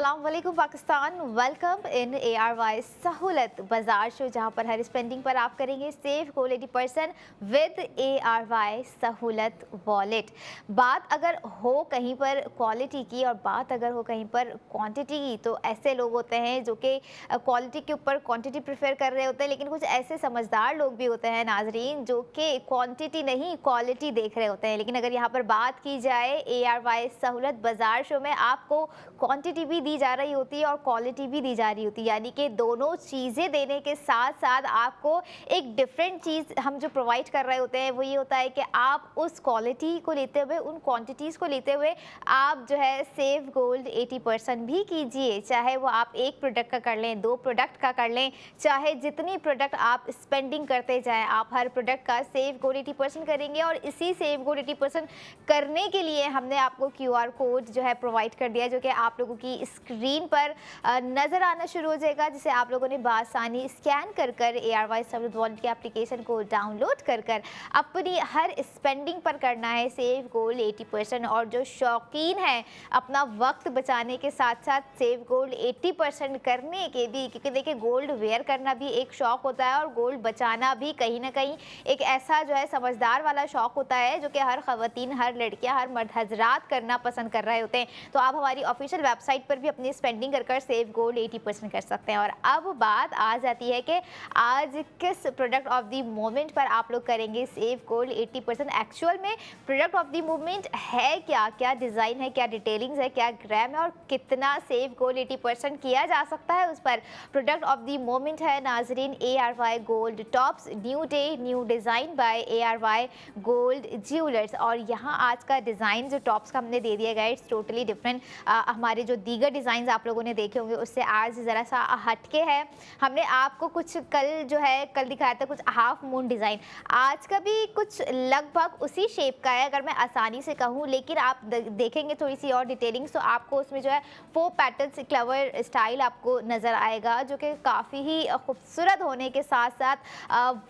अस्सलाम वालेकुम Pakistan. Welcome in ARY Sahulat बाजार शो, जहां पर हर स्पेंडिंग पर आप करेंगे सेव गोल 80% विद ARY सहूलत वॉलेट। बात अगर हो कहीं पर क्वालिटी की और बात अगर हो कहीं पर क्वांटिटी की, तो ऐसे लोग होते हैं जो कि क्वालिटी के ऊपर क्वांटिटी प्रेफर कर रहे होते हैं, लेकिन कुछ ऐसे समझदार लोग भी होते हैं नाजरीन जो कि क्वांटिटी नहीं क्वालिटी देख रहे होते हैं। लेकिन अगर यहाँ पर बात की जाए ARY सहूलत बाजार शो में, आपको क्वांटिटी भी दी जा रही होती है और क्वालिटी भी दी जा रही होती है, यानी कि दोनों चीज़ें देने के साथ साथ आपको एक डिफरेंट चीज़ हम जो प्रोवाइड कर रहे होते हैं वो ये होता है कि आप उस क्वालिटी को लेते हुए, उन क्वांटिटीज़ को लेते हुए आप जो है सेव गोल्ड 80% भी कीजिए। चाहे वो आप एक प्रोडक्ट का कर लें, 2 प्रोडक्ट का कर लें, चाहे जितनी प्रोडक्ट आप स्पेंडिंग करते जाएं, आप हर प्रोडक्ट का सेव गोल्ड 80% करेंगे। और इसी सेव गोल्ड 80% करने के लिए हमने आपको QR कोड जो है प्रोवाइड कर दिया, जो कि आप लोगों की स्क्रीन पर नज़र आना शुरू हो जाएगा, जिसे आप लोगों ने बासानी स्कैन कर ARY सहूलत वॉलेट की एप्लीकेशन को डाउनलोड कर अपनी हर स्पेंडिंग पर करना है सेव गोल्ड 80%। और जो शौकीन है अपना वक्त बचाने के साथ साथ सेव गोल्ड 80% करने के भी, क्योंकि देखिए गोल्ड वेयर करना भी एक शौक़ होता है और गोल्ड बचाना भी कहीं ना कहीं एक ऐसा जो है समझदार वाला शौक़ होता है जो कि हर ख़वातीन, हर लड़कियां, हर मर्द हजरात करना पसंद कर रहे होते हैं। तो आप हमारी ऑफिशियल वेबसाइट पर भी अपनी स्पेंडिंग कर सेव गोल्ड 80% कर सकते हैं। और अब बात आ जाती है कि आज किस प्रोडक्ट ऑफ द मोमेंट पर आप लोग करेंगे सेव गोल्ड 80%। एक्चुअल में प्रोडक्ट ऑफ द मोमेंट है क्या, क्या डिज़ाइन है, क्या डिटेलिंग्स है, क्या ग्राम है और कितना सेव गोल्ड 80% किया जा सकता है उस पर। प्रोडक्ट ऑफ द मोमेंट है नाजरीन ARY gold tops, new day new design by ARY gold jewellers. और यहाँ आज का डिज़ाइन जो टॉप्स का हमने दे दिया गया है, इट्स टोटली डिफरेंट। हमारे जो दीगर डिज़ाइंस आप लोगों ने देखे होंगे उससे आज ज़रा सा हटके है। हमने आपको कुछ कल दिखाया था कुछ हाफ मून डिज़ाइन, आज का भी कुछ लगभग उसी शेप का है अगर मैं आसानी से कहूँ, लेकिन आप देखेंगे थोड़ी सी और डिटेलिंग्स तो आपको उसमें जो है 4 पैटर्न्स क्लवर स्टाइल आपको नज़र आएगा, जो कि काफ़ी ही खूबसूरत होने के साथ साथ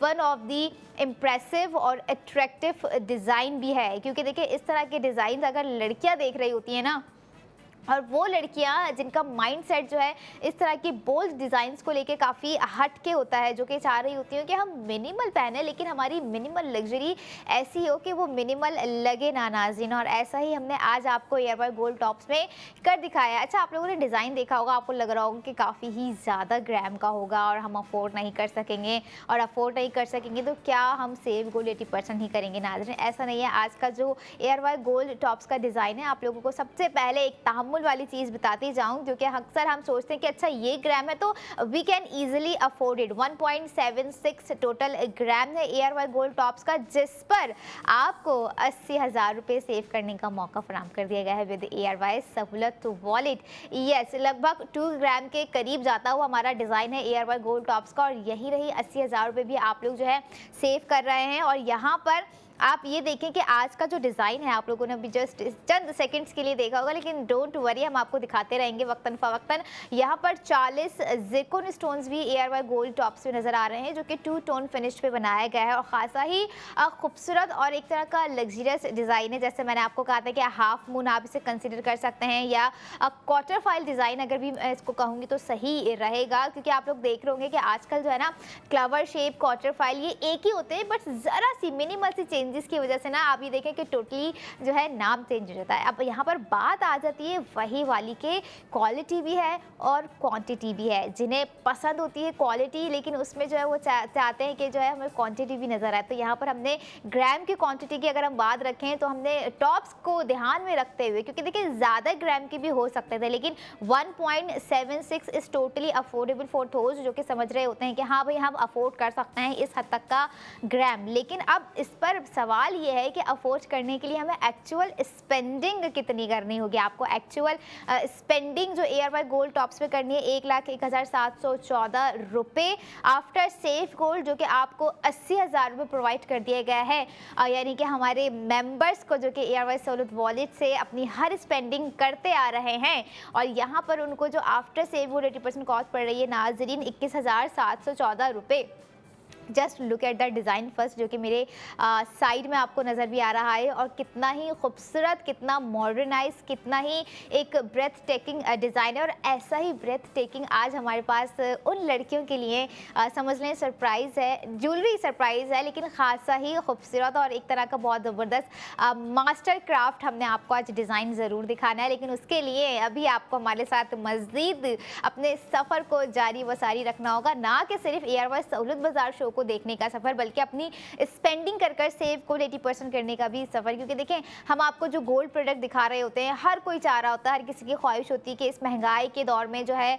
वन ऑफ दी इम्प्रेसिव और अट्रैक्टिव डिज़ाइन भी है। क्योंकि देखिए इस तरह के डिज़ाइन अगर लड़कियां देख रही होती हैं ना, और वो लड़कियां जिनका माइंडसेट जो है इस तरह की बोल्ड डिज़ाइंस को लेके काफ़ी हट के होता है, जो कि चाह रही होती है कि हम मिनिमल पहने लेकिन हमारी मिनिमल लग्जरी ऐसी हो कि वो मिनिमल लगे ना नाज़रीन। और ऐसा ही हमने आज आपको ARY गोल्ड टॉप्स में कर दिखाया है। अच्छा, आप लोगों ने डिज़ाइन देखा होगा, आपको लग रहा होगा कि काफ़ी ही ज़्यादा ग्राम का होगा और हम अफोर्ड नहीं कर सकेंगे, और अफोर्ड नहीं कर सकेंगे तो क्या हम सेव गोल्ड 80% ही करेंगे नाज़रीन। ऐसा नहीं है। आज का जो ARY गोल्ड टॉप्स का डिज़ाइन है, आप लोगों को सबसे पहले एक तहम्मुल वाली चीज बताती जाऊं, क्योंकि अक्सर हम सोचते हैं कि अच्छा ये ग्राम है तो we can easily afford it. 1.76 total gram है ARY गोल्ड टॉप्स का, जिस पर आपको 80,000 रुपए सेव करने का मौका फराहम कर दिया गया है विद ARY सहूलत वॉलेट। यस, लगभग 2 ग्राम के करीब जाता हुआ हमारा डिजाइन है ARY गोल्ड टॉप्स का, और यही रही 80,000 रुपए भी आप लोग जो है सेव कर रहे हैं। और यहाँ पर आप ये देखें कि आज का जो डिज़ाइन है आप लोगों ने अभी जस्ट चंद सेकंड्स के लिए देखा होगा, लेकिन डोंट वरी, हम आपको दिखाते रहेंगे वक्तन फ़वक्तन। यहाँ पर 40 ज़िरकॉन स्टोन्स भी ARY गोल्ड टॉप्स में नज़र आ रहे हैं, जो कि 2 टोन फिनिश पे बनाया गया है और ख़ासा ही खूबसूरत और एक तरह का लग्जरियस डिज़ाइन है। जैसे मैंने आपको कहा था कि हाफ मून आप इसे कंसिडर कर सकते हैं, या क्वार्टर फाइल डिज़ाइन अगर भी मैं इसको कहूँगी तो सही रहेगा, क्योंकि आप लोग देख रहे होंगे कि आजकल जो है ना क्लवर शेप, क्वार्टर फाइल ये एक ही होते हैं, बट ज़रा सी मिनिमल सी चेंज जिसकी वजह से ना आप ये देखें कि टोटली जो है नाम चेंज हो जाता है। अब यहाँ पर बात आ जाती है वही वाली के क्वालिटी भी है और क्वांटिटी भी है। जिन्हें पसंद होती है क्वालिटी, लेकिन उसमें जो है वो चाहते हैं कि जो है हमें क्वांटिटी भी नज़र आए, तो यहाँ पर हमने ग्राम की क्वांटिटी की अगर हम बात रखें तो हमने टॉप्स को ध्यान में रखते हुए, क्योंकि देखिए ज़्यादा ग्राम की भी हो सकते थे, लेकिन 1.76 is totally affordable for those जो कि समझ रहे होते हैं कि हाँ भाई हम अफोर्ड कर सकते हैं इस हद तक का ग्राम। लेकिन अब इस पर सवाल ये है कि अफोर्ड करने के लिए हमें एक्चुअल स्पेंडिंग कितनी करनी होगी। आपको एक्चुअल स्पेंडिंग जो ARY गोल्ड टॉप्स पे करनी है 1,01,714 रुपये आफ्टर सेफ गोल्ड, जो कि आपको 80,000 रुपये प्रोवाइड कर दिया गया है। यानी कि हमारे मेंबर्स को जो कि ARY सहूलत वॉलेट से अपनी हर स्पेंडिंग करते आ रहे हैं, और यहाँ पर उनको जो आफ्टर सेव गोल्ड 80% कॉस्ट पड़ रही है नाजरीन 21,714 रुपये। Just look at the design first, जो कि मेरे साइड में आपको नज़र भी आ रहा है, और कितना ही खूबसूरत, कितना मॉडर्नाइज, कितना ही एक ब्रेथ टेकिंग डिज़ाइन है। और ऐसा ही ब्रेथ टेकिंग आज हमारे पास उन लड़कियों के लिए समझ लें सरप्राइज़ है, ज्वेलरी सरप्राइज़ है, लेकिन खासा ही खूबसूरत और एक तरह का बहुत ज़बरदस्त मास्टर क्राफ्ट हमने आपको आज डिज़ाइन ज़रूर दिखाना है। लेकिन उसके लिए अभी आपको हमारे साथ मज़ीद अपने सफ़र को जारी व सारी रखना होगा, ना कि सिर्फ एयरवाइज सहूलत बाज़ार शो को देखने का सफ़र, बल्कि अपनी स्पेंडिंग कर कर सेव को 80% करने का भी सफ़र। क्योंकि देखें, हम आपको जो गोल्ड प्रोडक्ट दिखा रहे होते हैं, हर कोई चाह रहा होता है, हर किसी की ख्वाहिश होती है कि इस महंगाई के दौर में जो है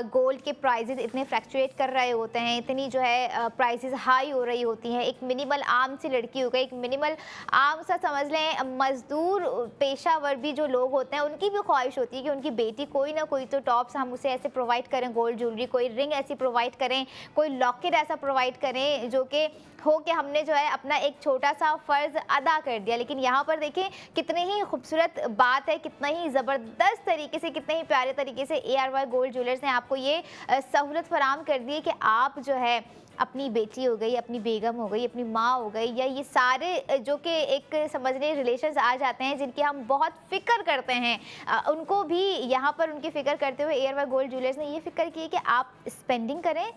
गोल्ड के प्राइजेस इतने फ्लक्चुएट कर रहे होते हैं, इतनी जो है प्राइजेस हाई हो रही होती हैं। एक मिनिमल आम सी लड़की हो गई, एक मिनिमल आम सा समझ लें मजदूर पेशावर भी जो लोग होते हैं, उनकी भी ख्वाहिश होती है कि उनकी बेटी कोई ना कोई तो टॉप्स हम उसे ऐसे प्रोवाइड करें, गोल्ड ज्वेलरी, कोई रिंग ऐसी प्रोवाइड करें, कोई लॉकेट ऐसा प्रोवाइड करें जो कि हो कि हमने जो है अपना एक छोटा सा फ़र्ज़ अदा कर दिया। लेकिन यहाँ पर देखें कितनी ही खूबसूरत बात है, कितना ही ज़बरदस्त तरीके से, कितने ही प्यारे तरीके से ARY गोल्ड ज्वेलर्स ने आपको ये सहूलत फराहम कर दी है कि आप जो है अपनी बेटी हो गई, अपनी बेगम हो गई, अपनी माँ हो गई, या ये सारे जो कि एक समझ लें रिलेशंस आ जाते हैं जिनकी हम बहुत फ़िक्र करते हैं, उनको भी यहाँ पर उनकी फ़िक्र करते हुए ARY गोल्ड ज्वेलर्स ने ये फ़िक्र की है कि आप स्पेंडिंग करें,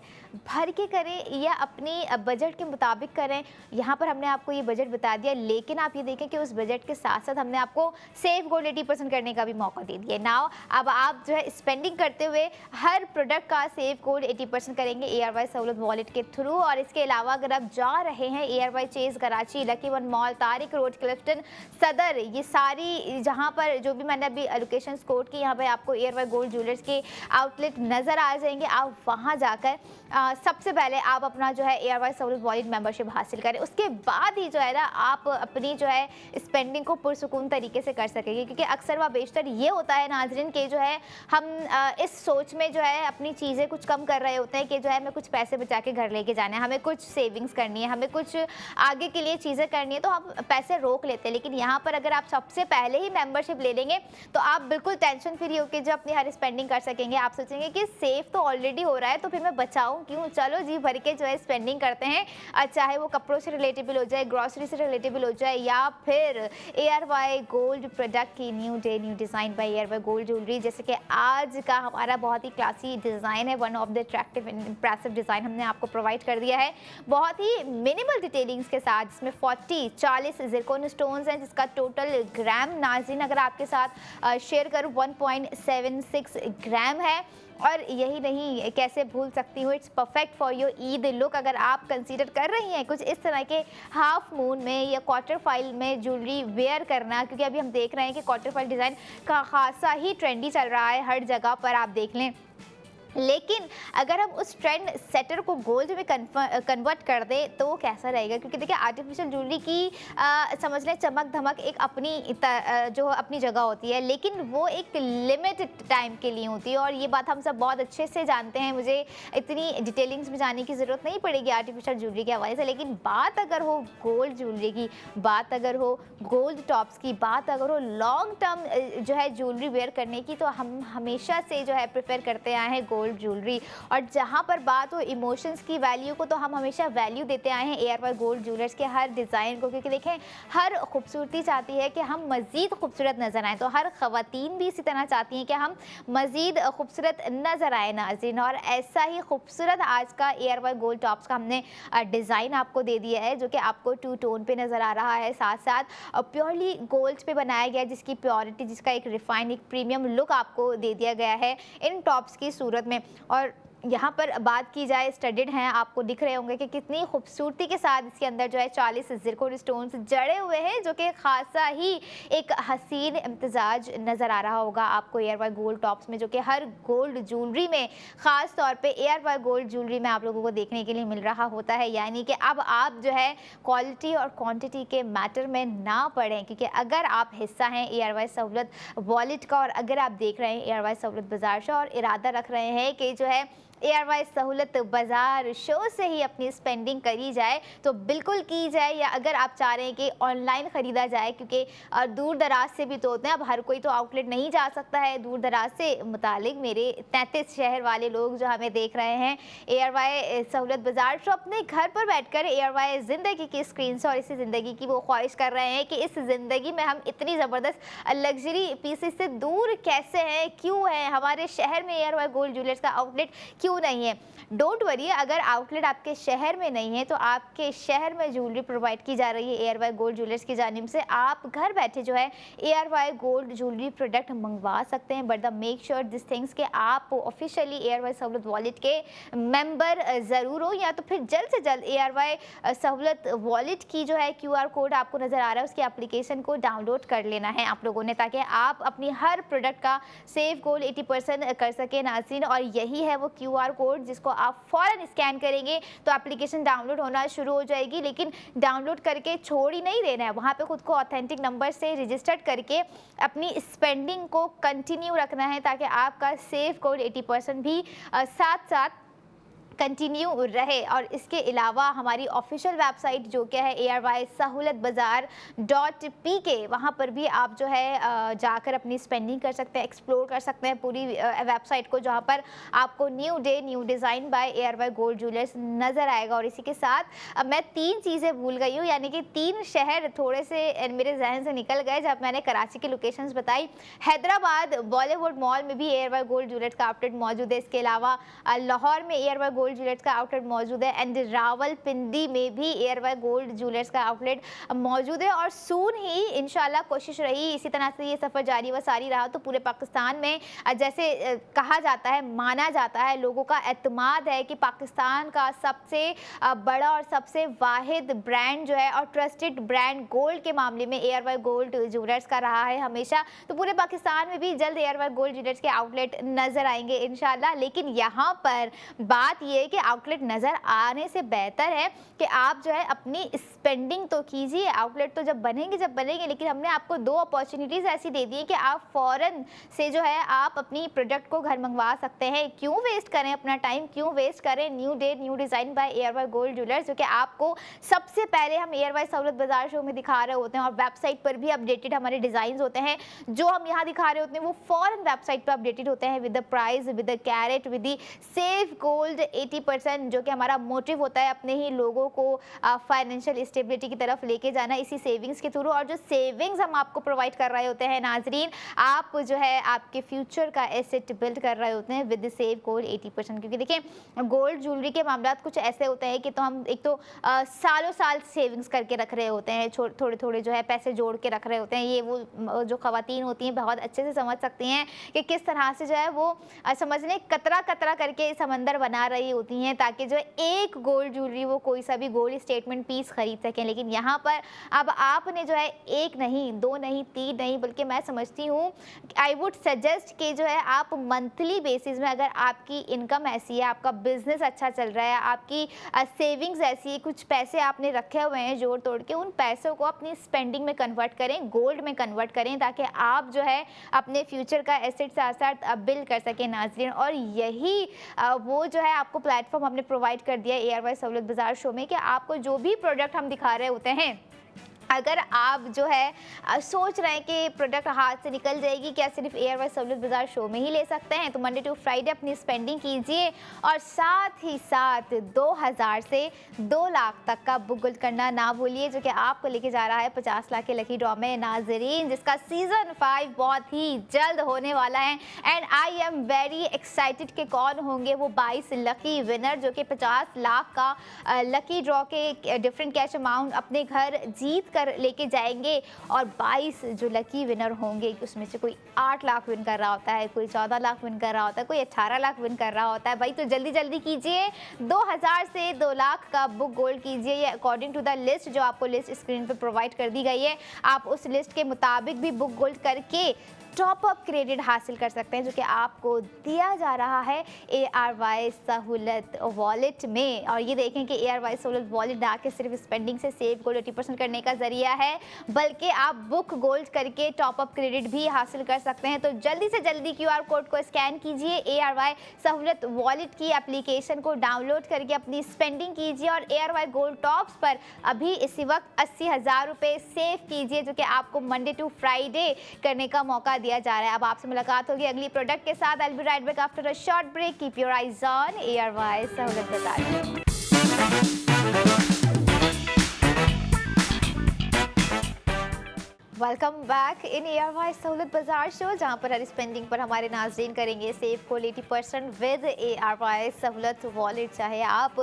भर के करें या अपनी बजट के मुताबिक करें। यहाँ पर हमने आपको ये बजट बता दिया, लेकिन आप ये देखें कि उस बजट के साथ साथ हमने आपको सेव गोल्ड 80% करने का भी मौका दे दिया। नाउ अब आप जो है स्पेंडिंग करते हुए हर प्रोडक्ट का सेव गोल्ड 80% करेंगे ARY सहूलत वॉलेट के थ्रू। और इसके अलावा अगर आप जा रहे हैं ARY Chase Karachi, lucky one mall, Tariq road, Clifton सदर, ये सारी जहां पर जो भी मैंने अभी लोकेशन कोड की, यहाँ पे आपको ARY गोल्ड ज्वेलर्स के आउटलेट नज़र आ जाएंगे। आप वहां जाकर सबसे पहले आप अपना जो है ARY सहूलत वॉलेट मेंबरशिप हासिल करें, उसके बाद ही जो है ना आप अपनी जो है स्पेंडिंग को पुरसुकून तरीके से कर सकेंगे। क्योंकि अक्सर व बेशतर ये होता है नाज़रीन कि जो है हम इस सोच में जो है अपनी चीज़ें कुछ कम कर रहे होते हैं कि जो है हमें कुछ पैसे बचा के घर लेके जाना है, हमें कुछ सेविंग्स करनी है, हमें कुछ आगे के लिए चीज़ें करनी है, तो हम पैसे रोक लेते हैं। लेकिन यहाँ पर अगर आप सबसे पहले ही मेंबरशिप ले लेंगे तो आप बिल्कुल टेंशन फ्री होकर जो अपनी हर स्पेंडिंग कर सकेंगे। आप सोचेंगे कि सेव तो ऑलरेडी हो रहा है, तो फिर मैं बचाऊँ क्यों, चलो जी भर के जो है स्पेंडिंग करते हैं, चाहे वो कपड़ों से रिलेटेबल हो जाए, ग्रॉसरी से रिलेटेबल हो जाए, या फिर ARY गोल्ड प्रोडक्ट की new day new design by ARY gold jewellery. जैसे कि आज का हमारा बहुत ही क्लासी डिज़ाइन है, one of the attractive and impressive design हमने आपको प्रोवाइड कर दिया है, बहुत ही मिनिमल डिटेलिंग्स के साथ, जिसमें 40 ज़िरकॉन स्टोन्स हैं, जिसका टोटल ग्राम नाज़रीन अगर आपके साथ शेयर करूँ 1.76 ग्राम है। और यही नहीं, कैसे भूल सकती हूँ, it's perfect for your Eid look. अगर आप कंसीडर कर रही हैं कुछ इस तरह के हाफ मून में या क्वार्टर फाइल में ज्वेलरी वेयर करना, क्योंकि अभी हम देख रहे हैं कि क्वार्टर फाइल डिज़ाइन का खासा ही ट्रेंडी चल रहा है, हर जगह पर आप देख लें। लेकिन अगर हम उस ट्रेंड सेटर को गोल्ड में कन्वर्ट कर दें तो कैसा रहेगा। क्योंकि देखिए आर्टिफिशियल ज्वेलरी की समझ लें चमक धमक एक अपनी जो अपनी जगह होती है, लेकिन वो एक लिमिटेड टाइम के लिए होती है, और ये बात हम सब बहुत अच्छे से जानते हैं। मुझे इतनी डिटेलिंग्स में जाने की ज़रूरत नहीं पड़ेगी आर्टिफिशियल ज्वेलरी के हवाले से। लेकिन बात अगर हो गोल्ड ज्वेलरी की, बात अगर हो गोल्ड टॉप्स की, बात अगर हो लॉन्ग टर्म जो है ज्वेलरी वेयर करने की, तो हम हमेशा से जो है प्रेफर करते आए हैं गोल्ड ज्वेलरी। और जहां पर बात हो इमोशंस की वैल्यू को, तो हम हमेशा वैल्यू देते आए हैं ARY गोल्ड ज्वेलर्स के हर डिज़ाइन को। क्योंकि देखें हर खूबसूरती चाहती है कि हम मज़ीद खूबसूरत नज़र आएँ, तो हर ख़वातीन भी इसी तरह चाहती हैं कि हम मज़ीद खूबसूरत नज़र आए नाज़रीन। और ऐसा ही खूबसूरत आज का ARY गोल्ड टॉप्स का हमने डिज़ाइन आपको दे दिया है, जो कि आपको 2 टोन पे नज़र आ रहा है, साथ साथ प्योरली गोल्ड पे बनाया गया, जिसकी प्योरिटी, जिसका एक रिफाइन, एक प्रीमियम लुक आपको दे दिया गया है इन टॉप्स की सूरत में। और यहाँ पर बात की जाए स्टडेड हैं, आपको दिख रहे होंगे कि कितनी खूबसूरती के साथ इसके अंदर जो है 40 ज़िरकॉन स्टोन्स जड़े हुए हैं, जो कि खासा ही एक हसीन इम्तिजाज नज़र आ रहा होगा आपको ARY गोल्ड टॉप्स में, जो कि हर गोल्ड ज्वेलरी में, ख़ास तौर पे ARY गोल्ड ज्वेलरी में आप लोगों को देखने के लिए मिल रहा होता है। यानी कि अब आप जो है क्वालिटी और क्वान्टिटी के मैटर में ना पड़ें, क्योंकि अगर आप हिस्सा हैं ARY सहूलत वॉलेट का, और अगर आप देख रहे हैं ARY सहूलत बाज़ार शो और इरादा रख रहे हैं कि जो है ARY सहूलत बाजार शो से ही अपनी स्पेंडिंग करी जाए तो बिल्कुल की जाए, या अगर आप चाह रहे हैं कि ऑनलाइन खरीदा जाए, क्योंकि दूर दराज से भी तो होते हैं, अब हर कोई तो आउटलेट नहीं जा सकता है दूर दराज से। मुतालिक मेरे 33 शहर वाले लोग जो हमें देख रहे हैं, ARY सहूलत बाजार शो अपने घर पर बैठकर ARY ज़िंदगी की स्क्रीन से और इसी ज़िंदगी की वो ख्वाहिश कर रहे हैं कि इस ज़िंदगी में हम इतनी ज़बरदस्त लग्जरी पीसेस से दूर कैसे हैं, क्यों है, हमारे शहर में ARY गोल्ड ज्वेलर्स का आउटलेट क्यों नहीं है। डोंट वरी, अगर आउटलेट आपके शहर में नहीं है तो आपके शहर में ज्वेलरी प्रोवाइड की जा रही है ARY गोल्ड ज्वेलर्स की जानिब से। आप घर बैठे जो है ARY गोल्ड ज्वेलरी प्रोडक्ट मंगवा सकते हैं, but the make sure this things कि आप ऑफिशियली ARY सहूलत वॉलेट के मेंबर ज़रूर हो, या तो फिर जल्द से जल्द ARY सहूलत वॉलेट की जो है QR कोड आपको नज़र आ रहा है उसकी एप्लीकेशन को डाउनलोड कर लेना है आप लोगों ने, ताकि आप अपनी हर प्रोडक्ट का सेव गोल्ड 80% कर सके नाज़रीन। और यही है वो QR कोड जिसको आप फ़ौरन स्कैन करेंगे तो एप्लीकेशन डाउनलोड होना शुरू हो जाएगी। लेकिन डाउनलोड करके छोड़ ही नहीं देना है, वहाँ पे खुद को ऑथेंटिक नंबर से रजिस्टर्ड करके अपनी स्पेंडिंग को कंटिन्यू रखना है, ताकि आपका सेव गोल्ड 80% भी साथ साथ कंटिन्यू रहे। और इसके अलावा हमारी ऑफिशियल वेबसाइट जो क्या है ARY सहूलत बाजार .pk, वहाँ पर भी आप जो है जाकर अपनी स्पेंडिंग कर सकते हैं, एक्सप्लोर कर सकते हैं पूरी वेबसाइट को, जहाँ पर आपको new day new design by ARY gold jewellers नज़र आएगा। और इसी के साथ मैं 3 चीज़ें भूल गई हूँ, यानी कि 3 शहर थोड़े से मेरे जहन से निकल गए जब मैंने कराची की लोकेशंस बताई। हैदराबाद बॉलीवुड मॉल में भी ARY गोल्ड ज्वेलर्स का आउटलेट मौजूद है। इसके अलावा लाहौर में ARY गोल्ड ज्वेलर्स का आउटलेट मौजूद है, एंड रावलपिंडी में भी ARY गोल्ड ज्वेलर्स का आउटलेट मौजूद है। और सून ही इंशाल्लाह कोशिश रही, इसी तरह से ये सफ़र जारी व सारी रहा तो पूरे पाकिस्तान में जैसे कहा जाता है, माना जाता है, लोगों का एतमाद है कि पाकिस्तान का सबसे बड़ा और सबसे वाहिद ब्रांड जो है और ट्रस्टेड ब्रांड गोल्ड के मामले में ARY गोल्ड ज्वेलर्स का रहा है हमेशा। तो पूरे पाकिस्तान में भी जल्द ARY गोल्ड ज्वेलर्स के आउटलेट नज़र आएंगे इंशाल्लाह। लेकिन यहाँ पर बात ये है कि आउटलेट नज़र आने से बेहतर है कि आप जो है अपनी स्पेंडिंग तो कीजिए। आउटलेट तो जब बनेंगे, लेकिन हमने आपको 2 अपॉर्चुनिटीज़ ऐसी दे दी है कि आप फ़ौरन से जो है आप अपनी प्रोडक्ट को घर मंगवा सकते हैं। क्यों वेस्ट करें अपना टाइम, क्यों वेस्ट करें new day new design by ARY gold jewellers, जो कि आपको सबसे पहले हम ARY सहूलत बाजार शो में दिखा रहे होते हैं, और वेबसाइट पर भी अपडेटेड हमारे डिज़ाइन होते हैं जो हम यहाँ दिखा रहे होते हैं, वो फ़ौरन वेबसाइट पर अपडेटेड होते हैं with the price, with the carat, with the save gold 80%, जो कि हमारा मोटिव होता है अपने ही लोगों को फाइनेंशियल स्टेबिलिटी की तरफ लेके जाना इसी सेविंग्स के थ्रू। और जो सेविंग्स हम आपको प्रोवाइड कर रहे होते हैं नाजरीन, आप जो है आपके फ्यूचर का एसेट बिल्ड कर रहे होते हैं विद सेव गोल्ड 80%। क्योंकि देखिए गोल्ड ज्वेलरी के मामला कुछ ऐसे होते हैं कि तो हम एक तो सालों साल सेविंग्स करके रख रहे होते हैं, थोड़े थोड़े जो है पैसे जोड़ के रख रहे होते हैं। ये वो जो ख़वातीन होती हैं बहुत अच्छे से समझ सकती हैं कि किस तरह से जो है वो समझने कतरा कतरा करके समंदर बना रही होती हैं, ताकि जो एक गोल्ड ज्वेलरी वो कोई सा भी गोल्ड स्टेटमेंट पीस खरीद सकें। लेकिन यहाँ पर अब आपने जो है 1 नहीं 2 नहीं 3 नहीं, बल्कि मैं समझती हूँ आई वुड सजेस्ट कि जो है आप मंथली बेसिस में, अगर आपकी इनकम ऐसी है, आपका बिजनेस अच्छा चल रहा है, आपकी सेविंग्स ऐसी है, कुछ पैसे आपने रखे हुए हैं जोड़ तोड़ के, उन पैसों को अपनी स्पेंडिंग में कन्वर्ट करें, गोल्ड में कन्वर्ट करें, ताकि आप जो है अपने फ्यूचर का एसेट साथ साथ बिल्ड कर सकें नाजरीन। और यही वो जो है आपको प्लेटफॉर्म हमने प्रोवाइड कर दिया है ARY सहूलत बाजार शो में, कि आपको जो भी प्रोडक्ट हम दिखा रहे होते हैं, अगर आप जो है सोच रहे हैं कि प्रोडक्ट हाथ से निकल जाएगी, क्या सिर्फ ARY सहूलत बाजार शो में ही ले सकते हैं, तो मंडे टू फ्राइडे अपनी स्पेंडिंग कीजिए और साथ ही साथ 2000 से 2 लाख तक का बुक गोल्ड करना ना भूलिए, जो कि आपको लेके जा रहा है 50 लाख के लकी ड्रॉ में नाजरीन, जिसका सीज़न 5 बहुत ही जल्द होने वाला है। And I am very excited कि कौन होंगे वो 22 लकी विनर जो कि 50 लाख का लकी ड्रॉ के डिफरेंट कैश अमाउंट अपने घर जीत कर लेके जाएंगे। और 22 जो लकी विनर होंगे, उसमें से कोई 8 लाख विन कर रहा होता है, कोई 14 लाख विन कर रहा होता है, कोई 18 लाख विन कर रहा होता है। भाई तो जल्दी जल्दी कीजिए, 2000 से 2 लाख का बुक गोल्ड कीजिए। ये अकॉर्डिंग टू द लिस्ट जो आपको लिस्ट स्क्रीन पर प्रोवाइड कर दी गई है, आप उस लिस्ट के मुताबिक भी बुक गोल्ड करके टॉप अप क्रेडिट हासिल कर सकते हैं, जो कि आपको दिया जा रहा है ARY सहूलत वॉलेट में। और ये देखें कि ARY सहूलत वॉलेट ना के सिर्फ स्पेंडिंग से सेव गोल्ड 80% करने का जरिया है, बल्कि आप बुक गोल्ड करके टॉप अप क्रेडिट भी हासिल कर सकते हैं। तो जल्दी से जल्दी QR कोड को स्कैन कीजिए, ARY सहूलत वॉलेट की एप्लीकेशन को डाउनलोड करके अपनी स्पेंडिंग कीजिए और ARY गोल्ड टॉप्स पर अभी इसी वक्त 80,000 रुपये सेव कीजिए, जो कि आपको मंडे टू फ्राइडे करने का मौका दिया जा रहा है। अब आपसे मुलाकात होगी अगली प्रोडक्ट के साथ। I will be right back after a short break. Keep your eyes on ARY Sahulat बाजार। Welcome back in ARY Sahulat बाजार शो, जहां पर हर स्पेंडिंग पर हमारे नाज़रीन करेंगे सेव गोल्ड 80% विद ARY सहूलत वॉलेट। चाहे आप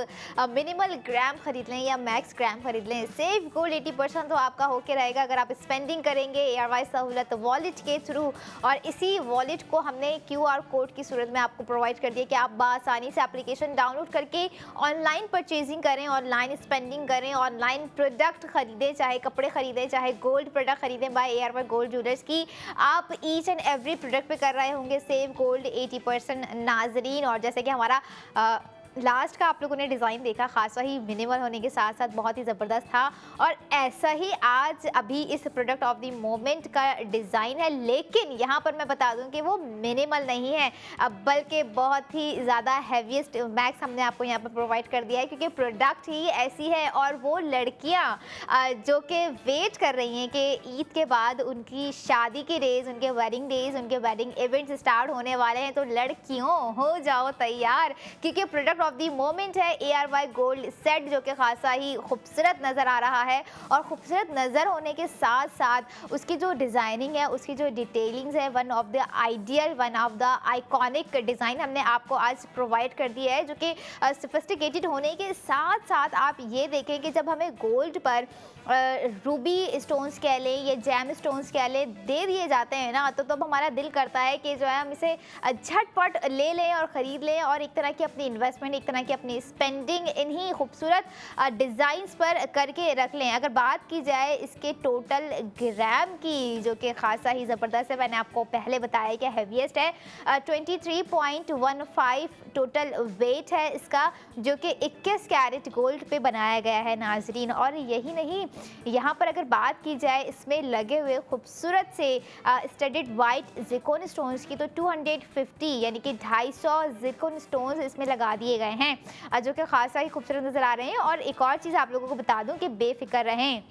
मिनिमल ग्राम खरीद लें या मैक्स ग्राम खरीद लें, सेव गोल्ड 80% तो आपका होके रहेगा अगर आप स्पेंडिंग करेंगे ARY सहूलत वॉलेट के थ्रू। और इसी वॉलेट को हमने QR कोड की सूरत में आपको प्रोवाइड कर दिया कि आप बासानी से एप्लीकेशन डाउनलोड करके ऑनलाइन परचेजिंग करें, ऑनलाइन स्पेंडिंग करें, ऑनलाइन प्रोडक्ट खरीदें, चाहे कपड़े खरीदें, चाहे गोल्ड प्रोडक्ट खरीदें बाय ARY गोल्ड ज्वेलर्स की। आप ईच एंड एवरी प्रोडक्ट पे कर रहे होंगे सेव गोल्ड 80% नाजरीन। और जैसे कि हमारा लास्ट का आप लोगों ने डिज़ाइन देखा, खासा ही मिनिमल होने के साथ साथ बहुत ही ज़बरदस्त था। और ऐसा ही आज अभी इस प्रोडक्ट ऑफ द मोमेंट का डिज़ाइन है, लेकिन यहाँ पर मैं बता दूँ कि वो मिनिमल नहीं है, बल्कि बहुत ही ज़्यादा हैवीएस्ट मैक्स हमने आपको यहाँ पर प्रोवाइड कर दिया है, क्योंकि प्रोडक्ट ही ऐसी है। और वो लड़कियाँ जो कि वेट कर रही हैं कि ईद के बाद उनकी शादी के डेज़, उनके वेडिंग डेज़, उनके वेडिंग इवेंट्स स्टार्ट होने वाले हैं, तो लड़कियों हो जाओ तैयार, क्योंकि प्रोडक्ट ऑफ द मोमेंट है ARY गोल्ड सेट, जो कि खासा ही खूबसूरत नज़र आ रहा है। और खूबसूरत नज़र होने के साथ साथ उसकी जो डिज़ाइनिंग है, उसकी जो डिटेलिंग्स है, one of the ideal, one of the iconic design हमने आपको आज प्रोवाइड कर दिया है, जो कि सोफिस्टिकेटेड होने के साथ साथ आप ये देखें कि जब हमें गोल्ड पर रूबी स्टोन्स कह लें या जैम स्टोन्स कह लें दे दिए जाते हैं ना, तो तब हमारा दिल करता है कि जो है हम इसे झटपट ले लें और ख़रीद लें और एक तरह की अपनी इन्वेस्टमेंट, एक तरह की अपनी स्पेंडिंग इन्हीं खूबसूरत डिज़ाइंस पर करके रख लें। अगर बात की जाए इसके टोटल ग्राम की, जो कि खासा ही ज़बरदस्त है, मैंने आपको पहले बताया कि हैवीएस्ट है, 23.15 टोटल वेट है इसका, जो कि 21 कैरेट गोल्ड पे बनाया गया है नाजरीन। और यही नहीं, यहाँ पर अगर बात की जाए इसमें लगे हुए खूबसूरत से स्टडेड वाइट जिरकोन स्टोन्स की, तो 250 यानी कि 250 जिरकोन स्टोन्स इसमें लगा दिए गए हैं, जो कि खासा ही खूबसूरत नज़र आ रहे हैं। और एक और चीज़ आप लोगों को बता दूं कि बेफिक्र रहें,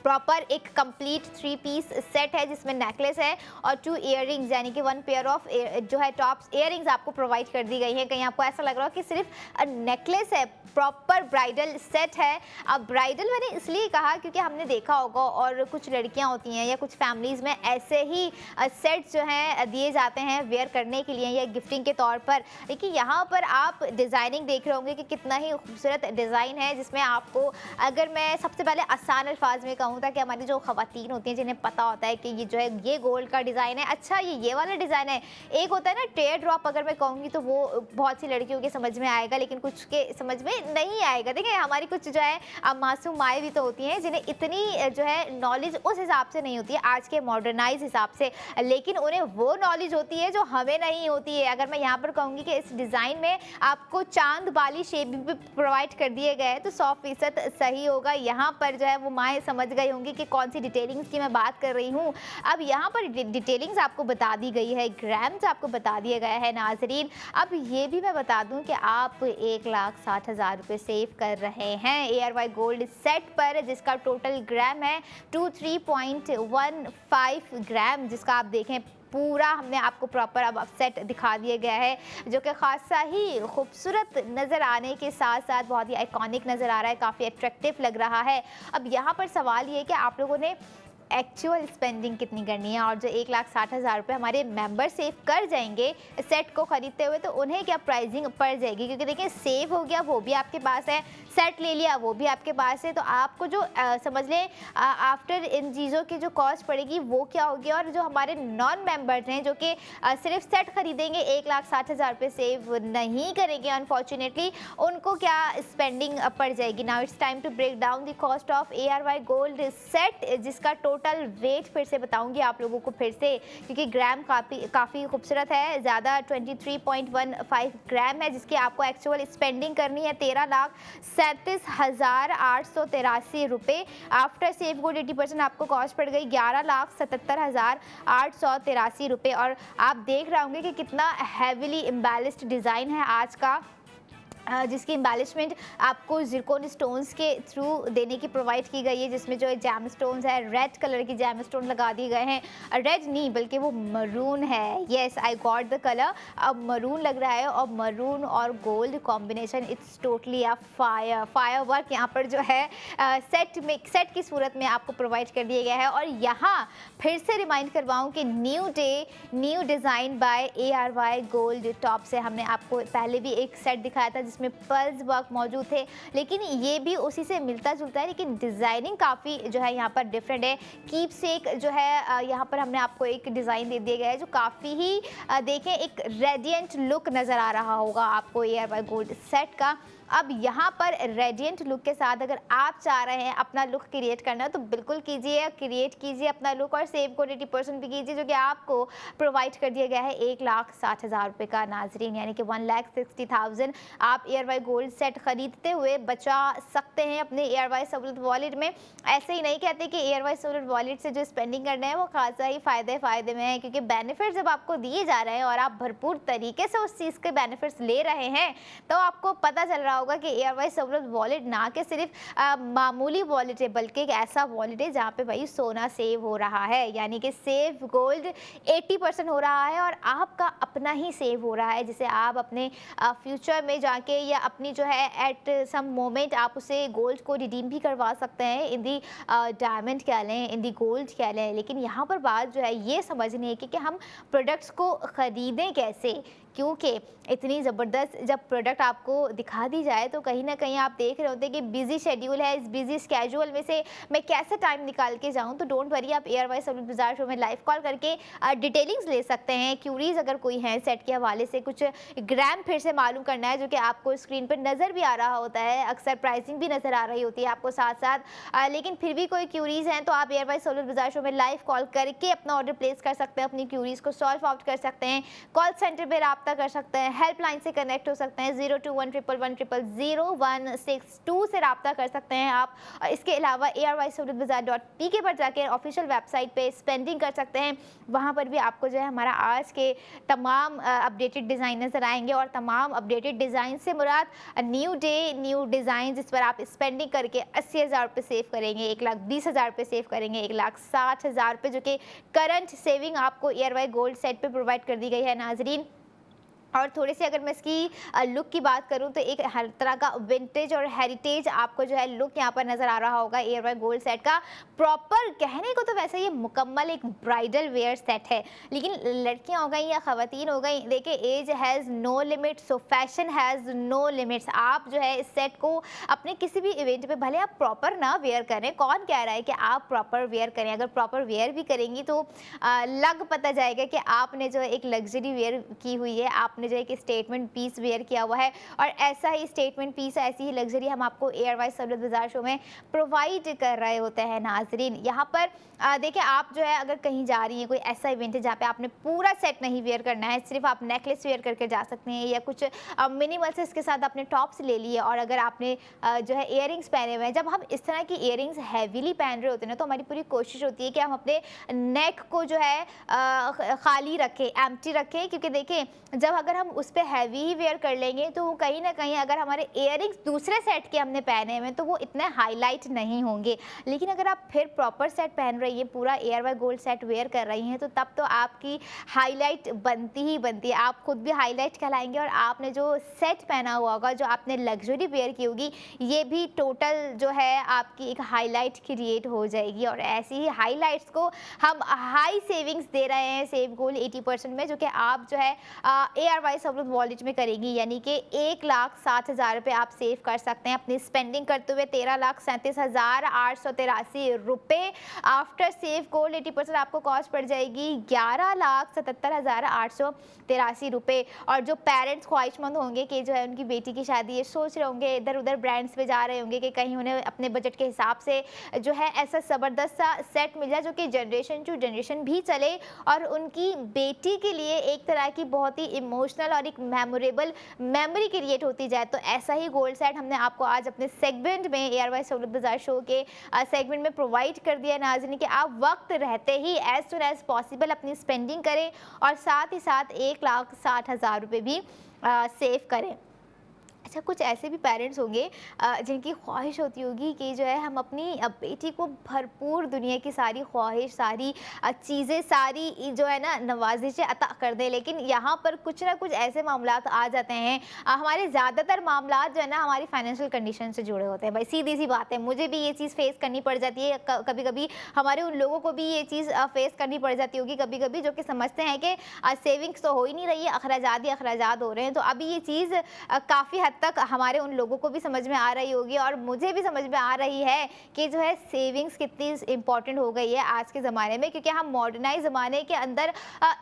प्रॉपर एक कंप्लीट 3 पीस सेट है, जिसमें नेकलेस है और 2 इयररिंग्स यानी कि 1 पेयर ऑफ जो है टॉप्स इयररिंग्स आपको प्रोवाइड कर दी गई है। कहीं आपको ऐसा लग रहा हो कि सिर्फ नेकलेस है, प्रॉपर ब्राइडल सेट है। अब ब्राइडल मैंने इसलिए कहा क्योंकि हमने देखा होगा और कुछ लड़कियां होती हैं या कुछ फैमिलीज़ में ऐसे ही सेट्स जो हैं दिए जाते हैं वेयर करने के लिए या गिफ्टिंग के तौर पर। लेकिन यहाँ पर आप डिज़ाइनिंग देख रहे होंगे कि कितना ही खूबसूरत डिज़ाइन है, जिसमें आपको, अगर मैं सबसे पहले आसान अल्फाज में कहूँ ताकि हमारी जो ख़वातीन होती हैं जिन्हें पता होता है कि ये जो है ये गोल्ड का डिज़ाइन है, अच्छा ये वाला डिज़ाइन है। एक होता है ना टेयर ड्रॉप, अगर मैं कहूँगी तो वो बहुत सी लड़कियों के समझ में आएगा, लेकिन कुछ के समझ में नहीं आएगा। देखिए हमारी कुछ जो है मासूम माएँ भी तो होती हैं जिन्हें इतनी जो है नॉलेज उस हिसाब से नहीं होती है आज के मॉडर्नाइज हिसाब से, लेकिन उन्हें वो नॉलेज होती है जो हमें नहीं होती है। अगर मैं यहाँ पर कहूँगी कि इस डिज़ाइन में आपको चांद बाली शेप भी प्रोवाइड कर दिए गए हैं, तो 100% सही होगा। यहाँ पर जो है वो माएँ समझ गई होंगी कि कौन सी डिटेलिंग्स की मैं बात कर रही हूँ। अब यहाँ पर डिटेलिंग्स आपको बता दी गई है, ग्राम्स आपको बता दिया गया है नाजरीन। अब ये भी मैं बता दूँ कि आप 1,60,000 रुपये सेव कर रहे हैं ARY गोल्ड सेट पर, जिसका टोटल ग्राम है 23.15 ग्राम, जिसका आप देखें पूरा हमने आपको प्रॉपर अब सेट दिखा दिया गया है, जो कि खासा ही खूबसूरत नज़र आने के साथ साथ बहुत ही आइकॉनिक नज़र आ रहा है, काफ़ी अट्रैक्टिव लग रहा है। अब यहाँ पर सवाल ये कि आप लोगों ने एक्चुअल स्पेंडिंग कितनी करनी है, और जो 1,60,000 रुपये हमारे मेंबर सेव कर जाएंगे सेट को ख़रीदते हुए, तो उन्हें क्या प्राइसिंग पड़ जाएगी। क्योंकि देखिए सेव हो गया वो भी आपके पास है, सेट ले लिया वो भी आपके पास है, तो आपको जो समझ लें आफ्टर इन चीज़ों की जो कॉस्ट पड़ेगी वो क्या होगी। और जो हमारे नॉन मेंबर्स हैं जो कि सिर्फ सेट खरीदेंगे, 1,60,000 रुपये सेव नहीं करेंगे अनफॉर्चुनेटली, उनको क्या स्पेंडिंग पड़ जाएगी। Now it's time to break down the cost of ARY gold set, जिसका टोटल वेट फिर से बताऊंगी आप लोगों को फिर से, क्योंकि ग्राम काफ़ी खूबसूरत है, ज़्यादा 23.15 ग्राम है, जिसकी आपको एक्चुअल स्पेंडिंग करनी है 13,37,883 रुपये। आफ्टर सेफ गोल्ड 80% आपको कॉस्ट पड़ गई 11,77,883 रुपये। और आप देख रहे होंगे कि कितना हैविली एम्बेलिश्ड डिज़ाइन है आज का, जिसकी एम्बेलिशमेंट आपको जिरकोन स्टोन्स के थ्रू देने की प्रोवाइड की गई है, जिसमें जो है जैम स्टोन्स है, रेड कलर की जैम स्टोन लगा दिए गए हैं। रेड नहीं बल्कि वो मरून है। Yes, I got the colour, अब मरून लग रहा है, और मरून और gold combination it's totally a fire work यहाँ पर जो है सेट की सूरत में आपको प्रोवाइड कर दिया गया है। और यहाँ फिर से रिमाइंड करवाऊँ कि new day new design by ARY gold top से हमने आपको पहले भी एक सेट दिखाया था जिसमें पर्ल्स वर्क मौजूद थे, लेकिन ये भी उसी से मिलता जुलता है, लेकिन डिज़ाइनिंग काफ़ी जो है यहाँ पर डिफरेंट है। कीपसेक जो है यहाँ पर हमने आपको एक डिज़ाइन दे दिया गया है जो काफ़ी ही देखें एक रेडिएंट लुक नज़र आ रहा होगा आपको ARY गोल्ड सेट का। अब यहाँ पर रेडिएंट लुक के साथ अगर आप चाह रहे हैं अपना लुक क्रिएट करना तो बिल्कुल कीजिए, क्रिएट कीजिए अपना लुक, और सेव को 80% भी कीजिए, जो कि आपको प्रोवाइड कर दिया गया है 1,60,000 रुपये का नाजरीन, यानी कि 1,60,000 आप ARY गोल्ड सेट खरीदते हुए बचा सकते हैं अपने ARY सहूलत वॉलेट में। ऐसे ही नहीं कहते कि ARY सहूलत वॉलेट से जो स्पेंडिंग करना है वो खासा ही फ़ायदे में है, क्योंकि बेनिफिट जब आपको दिए जा रहे हैं और आप भरपूर तरीके से उस चीज़ के बेनिफिट्स ले रहे हैं तो आपको पता चल रहा होगा कि ARY सहूलत वॉलेट ना कि सिर्फ मामूली वॉलेट है, बल्कि एक ऐसा वॉलेट है जहाँ पे भाई सोना सेव हो रहा है, यानी कि सेव गोल्ड 80% हो रहा है और आपका अपना ही सेव हो रहा है, जिसे आप अपने फ्यूचर में जाके या अपनी जो है एट सम मोमेंट आप उसे गोल्ड को रिडीम भी करवा सकते हैं, इन दी डायमंड कह लें, इन दी गोल्ड कह लें। लेकिन यहाँ पर बात जो है ये समझनी है कि हम प्रोडक्ट्स को ख़रीदें कैसे, क्योंकि इतनी ज़बरदस्त जब प्रोडक्ट आपको दिखा दी जाए तो कहीं ना कहीं आप देख रहे होते हैं कि बिजी शेड्यूल है, इस बिजी स्केड्यूल में से मैं कैसे टाइम निकाल के जाऊं। तो डोंट वरी, आप ARY सहूलत बाजार शो में लाइव कॉल करके डिटेलिंग्स ले सकते हैं। क्यूरीज अगर कोई है सेट के हवाले से, कुछ ग्राम फिर से मालूम करना है जो कि आपको स्क्रीन पर नज़र भी आ रहा होता है, अक्सर प्राइसिंग भी नज़र आ रही होती है आपको साथ साथ, लेकिन फिर भी कोई क्यूरीज़ हैं तो आप ARY सहूलत बाजार शो में लाइव कॉल करके अपना ऑर्डर प्लेस कर सकते हैं, अपनी क्यूरीज़ को सॉल्व आउट कर सकते हैं, कॉल सेंटर पर रब्ता कर सकते हैं, हेल्पलाइन से कनेक्ट हो सकते हैं, 021111000162 से रब्ता कर सकते हैं आप। और इसके अलावा ARYSahulutBazaar.pk पर जाकर ऑफिशियल वेबसाइट पे स्पेंडिंग कर सकते हैं, वहाँ पर भी आपको जो है हमारा आज के तमाम अपडेटेड डिज़ाइन नज़र आएंगे। और तमाम अपडेटेड डिज़ाइन से मुराद न्यू डे न्यू डिज़ाइन, जिस पर आप स्पेंडिंग करके 80,000 रुपये सेव करेंगे, 1,20,000 रुपये सेव करेंगे, 1,60,000 रुपये जो कि करंट सेविंग आपको ARY गोल्ड सेट पे प्रोवाइड कर दी गई है नाजरीन। और थोड़ी सी अगर मैं इसकी लुक की बात करूं तो एक हर तरह का विंटेज और हेरिटेज आपको जो है लुक यहाँ पर नज़र आ रहा होगा ARY गोल्ड सेट का। प्रॉपर कहने को तो वैसे ये मुकम्मल एक ब्राइडल वेयर सेट है, लेकिन लड़कियां हो गई या ख़वातीन हो गई, देखिए age has no limit, so fashion has no limits. आप जो है इस सेट को अपने किसी भी इवेंट पे भले आप प्रॉपर ना वेयर करें, कौन कह रहा है कि आप प्रॉपर वेयर करें, अगर प्रॉपर वेयर भी करेंगी तो लग पता जाएगा कि आपने जो है एक लग्जरी वेयर की हुई है, आपने जो एक स्टेटमेंट पीस वेयर किया हुआ है। और ऐसा ही स्टेटमेंट पीस, ऐसी ही लग्जरी हम आपको ARY सहूलत बाजार शो में प्रोवाइड कर रहे होते हैं नाजरीन। यहाँ पर देखिए आप जो है अगर कहीं जा रही हैं, कोई ऐसा इवेंट है जहाँ पे आपने पूरा सेट नहीं वेयर करना है, सिर्फ आप नेकलेस वेयर करके जा सकते हैं, या कुछ मिनिमल से इसके साथ आपने टॉप्स ले लिए, और अगर आपने जो है इयरिंग्स पहने हुए हैं, जब हम इस तरह की इयरिंग्स हैवीली पहन रहे होते हैं ना तो हमारी पूरी कोशिश होती है कि हम अपने नेक को जो है खाली रखें, एम्प्टी रखें, क्योंकि देखें जब अगर हम उस पर हैवी ही वेयर कर लेंगे तो कहीं ना कहीं अगर हमारे इयरिंग्स दूसरे सेट के हमने पहने हुए तो वो इतने हाईलाइट नहीं होंगे। लेकिन अगर आप फिर प्रॉपर सेट पहन रही हैं, पूरा ARY गोल्ड सेट वेयर कर रही हैं, तो तब तो आपकी हाईलाइट बनती ही बनती है, आप खुद भी हाईलाइट कहलाएंगे, और आपने जो सेट पहना हुआ होगा, जो आपने लग्जरी वेयर की होगी, ये भी टोटल जो है आपकी एक हाईलाइट क्रिएट हो जाएगी। और ऐसी ही हाईलाइट्स को हम हाई सेविंग्स दे रहे हैं सेव गोल्ड 80% में, जो कि आप जो है ARY सहूलत वॉलेट में करेंगी, यानी कि 1,60,000 रुपये आप सेव कर सकते हैं अपनी स्पेंडिंग करते हुए। 13,37,883 रुपये आफ्टर सेव गोल्ड 80% आपको कॉस्ट पड़ जाएगी 11,77,883 रुपये। और जो पेरेंट्स ख्वाहिशमंद होंगे कि जो है उनकी बेटी की शादी है, सोच रहे होंगे, इधर उधर ब्रांड्स पे जा रहे होंगे कि कहीं उन्हें अपने बजट के हिसाब से जो है ऐसा ज़बरदस्त सा सेट मिल जाए जो कि जनरेशन टू जनरेशन भी चले और उनकी बेटी के लिए एक तरह की बहुत ही इमोशनल और एक मेमोरेबल मेमोरी क्रिएट होती जाए, तो ऐसा ही गोल्ड सेट हमने आपको आज अपने सेगमेंट में ARY सहूलत बाजार शो के सेगमेंट में प्रोवाइड कर दिया नाज़रीन कि आप वक्त रहते ही एज सुन एज पॉसिबल अपनी स्पेंडिंग करें और साथ ही साथ 1,60,000 रुपये भी सेव करें। अच्छा, कुछ ऐसे भी पेरेंट्स होंगे जिनकी ख्वाहिश होती होगी कि जो है हम अपनी बेटी को भरपूर दुनिया की सारी ख्वाहिश, सारी चीज़ें, सारी जो है ना नवाजिशें अता कर दें, लेकिन यहाँ पर कुछ ना कुछ ऐसे मामलात आ जाते हैं। हमारे ज़्यादातर मामलात जो है ना हमारी फाइनेंशियल कंडीशन से जुड़े होते हैं। भाई सीधी सी बात है, मुझे भी ये चीज़ फेस करनी पड़ जाती है, कभी कभी हमारे उन लोगों को भी ये चीज़ फेस करनी पड़ जाती होगी कभी कभी, जो कि समझते हैं कि सेविंग्स तो हो ही नहीं रही है, अखराजात ही अखराजात हो रहे हैं। तो अभी ये चीज़ काफ़ी हद तक हमारे उन लोगों को भी समझ में आ रही होगी और मुझे भी समझ में आ रही है कि जो है सेविंग्स कितनी इम्पॉर्टेंट हो गई है आज के ज़माने में, क्योंकि हम मॉडर्नाइज ज़माने के अंदर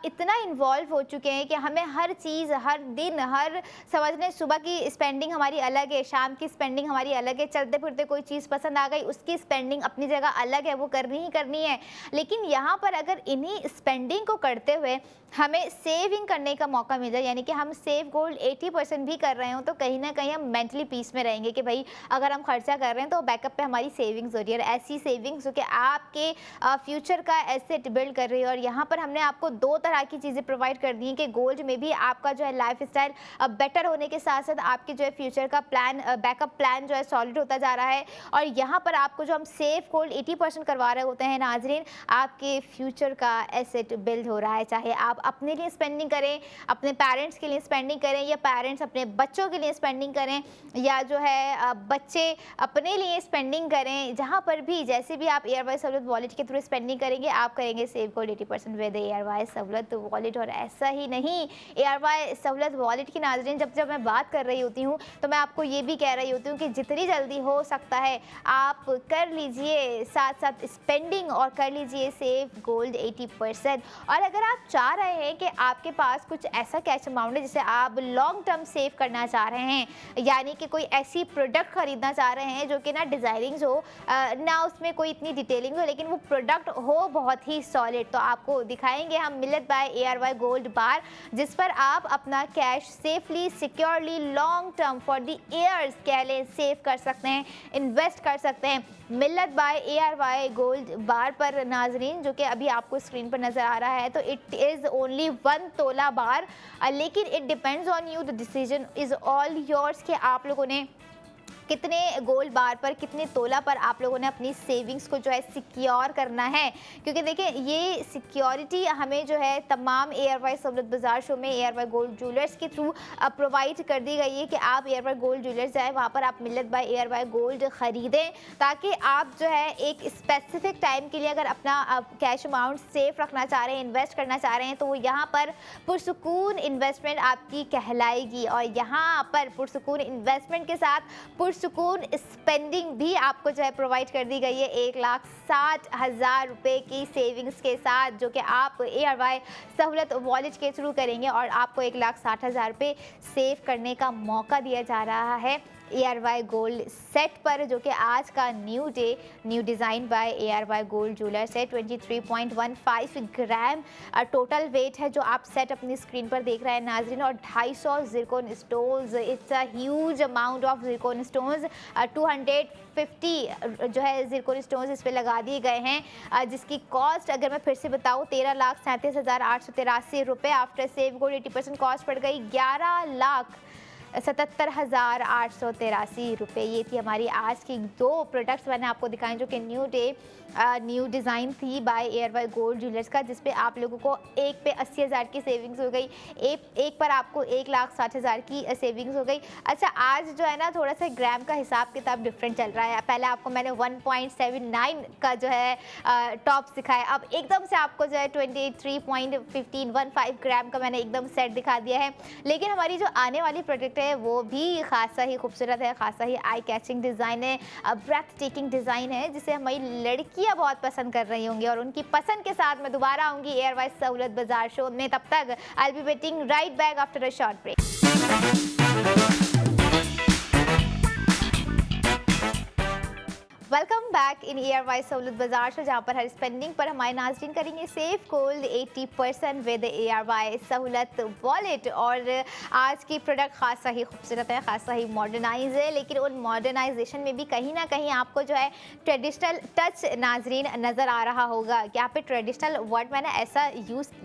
इतना इन्वॉल्व हो चुके हैं कि हमें हर चीज़, हर दिन, हर समझ लें सुबह की स्पेंडिंग हमारी अलग है, शाम की स्पेंडिंग हमारी अलग है, चलते फिरते कोई चीज़ पसंद आ गई उसकी स्पेंडिंग अपनी जगह अलग है, वो करनी ही करनी है। लेकिन यहाँ पर अगर इन्हीं स्पेंडिंग को करते हुए हमें सेविंग करने का मौका मिल जाए, यानी कि हम सेव गोल्ड 80% भी कर रहे हो, तो कहीं ना कहीं हम मेंटली पीस में रहेंगे कि भाई अगर हम खर्चा कर रहे हैं तो बैकअप पे हमारी सेविंग्स हो रही है, और ऐसी सेविंग्स जो कि आपके फ्यूचर का एसेट बिल्ड कर रही है। और यहाँ पर हमने आपको दो तरह की चीज़ें प्रोवाइड कर दी हैं कि गोल्ड में भी आपका जो है लाइफ स्टाइल बेटर होने के साथ साथ आपके जो है फ्यूचर का प्लान, बैकअप प्लान जो है सॉलिड होता जा रहा है। और यहाँ पर आपको जो हम सेव गोल्ड 80% करवा रहे होते हैं नाजरीन, आपके फ्यूचर का एसेट बिल्ड हो रहा है। चाहे आप अपने लिए स्पेंडिंग करें, अपने पेरेंट्स के लिए स्पेंडिंग करें, या पेरेंट्स अपने बच्चों के लिए स्पेंडिंग करें, या जो है बच्चे अपने लिए स्पेंडिंग करें, जहाँ पर भी जैसे भी आप ARY सहूलत वॉलेट के थ्रू स्पेंडिंग करेंगे आप करेंगे सेव गोल्ड 80% विद ARY सहूलत वॉलेट। और ऐसा ही नहीं, ARY सहूलत वॉलेट की नाज़रीन जब मैं बात कर रही होती हूँ तो मैं आपको ये भी कह रही होती हूँ कि जितनी जल्दी हो सकता है आप कर लीजिए साथ साथ स्पेंडिंग और कर लीजिए सेव गोल्ड 80%। और अगर आप चाह रहे हैं कि आपके पास कुछ ऐसा कैश अमाउंट है जिसे आप लॉन्ग टर्म सेव करना चाह रहे हैं, यानी कि कोई ऐसी प्रोडक्ट खरीदना चाह रहे हैं जो कि ना डिज़ाइनिंग्स हो, ना उसमें कोई इतनी डिटेलिंग हो, लेकिन वो प्रोडक्ट हो बहुत ही सॉलिड, तो आपको दिखाएंगे हम Millat by ARY gold bar, जिस पर आप अपना cash safely, securely, long term for the years कह लें सेव कर सकते हैं, इन्वेस्ट कर सकते हैं। Millat by ARY gold bar पर नाजरीन, जो कि अभी आपको स्क्रीन पर नज़र आ रहा है, तो इट इज़ ओनली 1 तोला बार, लेकिन it depends on you, the decision is all yours कि आप लोगों ने कितने गोल्ड बार पर, कितने तोला पर आप लोगों ने अपनी सेविंग्स को जो है सिक्योर करना है। क्योंकि देखिए ये सिक्योरिटी हमें जो है तमाम ARY सहूलत बाजार शो में ARY गोल्ड ज्वेलर्स के थ्रू प्रोवाइड कर दी गई है कि आप ARY गोल्ड ज्वेलर्स जाए, वहाँ पर आप मिलेट बाय ARY गोल्ड ख़रीदें, ताकि आप जो है एक स्पेसिफिक टाइम के लिए अगर अपना कैश अमाउंट सेफ रखना चाह रहे हैं, इन्वेस्ट करना चाह रहे हैं, तो वो यहाँ पर पुरसुकून इन्वेस्टमेंट आपकी कहलाएगी। और यहाँ पर पुरसुकून इन्वेस्टमेंट के साथ सुकून स्पेंडिंग भी आपको जो है प्रोवाइड कर दी गई है 1,60,000 रुपये की सेविंग्स के साथ, जो कि आप ARY सहूलत वॉलेट के थ्रू करेंगे और आपको 1,60,000 रुपये सेव करने का मौका दिया जा रहा है ARY गोल्ड सेट पर, जो कि आज का new design by ARY gold jeweller set 23.15 gram total weight है जो आप सेट अपनी स्क्रीन पर देख रहे हैं नाजरीन, और 250 Zircon stones, it's a huge amount of Zircon stones, 250 जो है ज़िरकोन स्टोन्स इस पर लगा दिए गए हैं, जिसकी कॉस्ट अगर मैं फिर से बताऊँ 13,37,883 रुपये आफ्टर सेव गोल्ड 80% कॉस्ट पड़ गई ₹77,883। ये थी हमारी आज की 2 प्रोडक्ट्स मैंने आपको दिखाए जो कि न्यू डिज़ाइन थी बाय ARY गोल्ड ज्वेलर्स का, जिस पे आप लोगों को एक पे 80,000 की सेविंग्स हो गई, एक पर आपको 1,60,000 की सेविंग्स हो गई। अच्छा, आज जो है ना थोड़ा सा ग्राम का हिसाब किताब डिफरेंट चल रहा है। पहले आपको मैंने 1.79 का जो है टॉप सिखाया, अब एकदम से आपको जो है 23.15 ग्राम का मैंने एकदम सेट दिखा दिया है। लेकिन हमारी जो आने वाली प्रोडक्ट है वो भी खासा ही खूबसूरत है, खासा ही आई कैचिंग डिज़ाइन है, ब्रेथ टेकिंग डिज़ाइन है, जिसे हमारी लड़कियां बहुत पसंद कर रही होंगी। और उनकी पसंद के साथ मैं दोबारा आऊंगी ARY सहूलत बाजार शो में। तब तक I will be waiting right back after a short break. Welcome back in ARY Sahulat बाजार शो, जहाँ पर हर स्पेंडिंग पर हमारे नाज़रीन करेंगे सेव गोल्ड 80% विद ARY सहूलत वॉलेट। और आज की प्रोडक्ट खासा ही खूबसूरत है, खासा ही मॉडर्नाइज है, लेकिन उन मॉडर्नाइजेशन में भी कहीं ना कहीं आपको जो है ट्रेडिशनल टच नाजरीन नज़र आ रहा होगा। यहाँ पे ट्रेडिशनल वर्ड मैंने ऐसा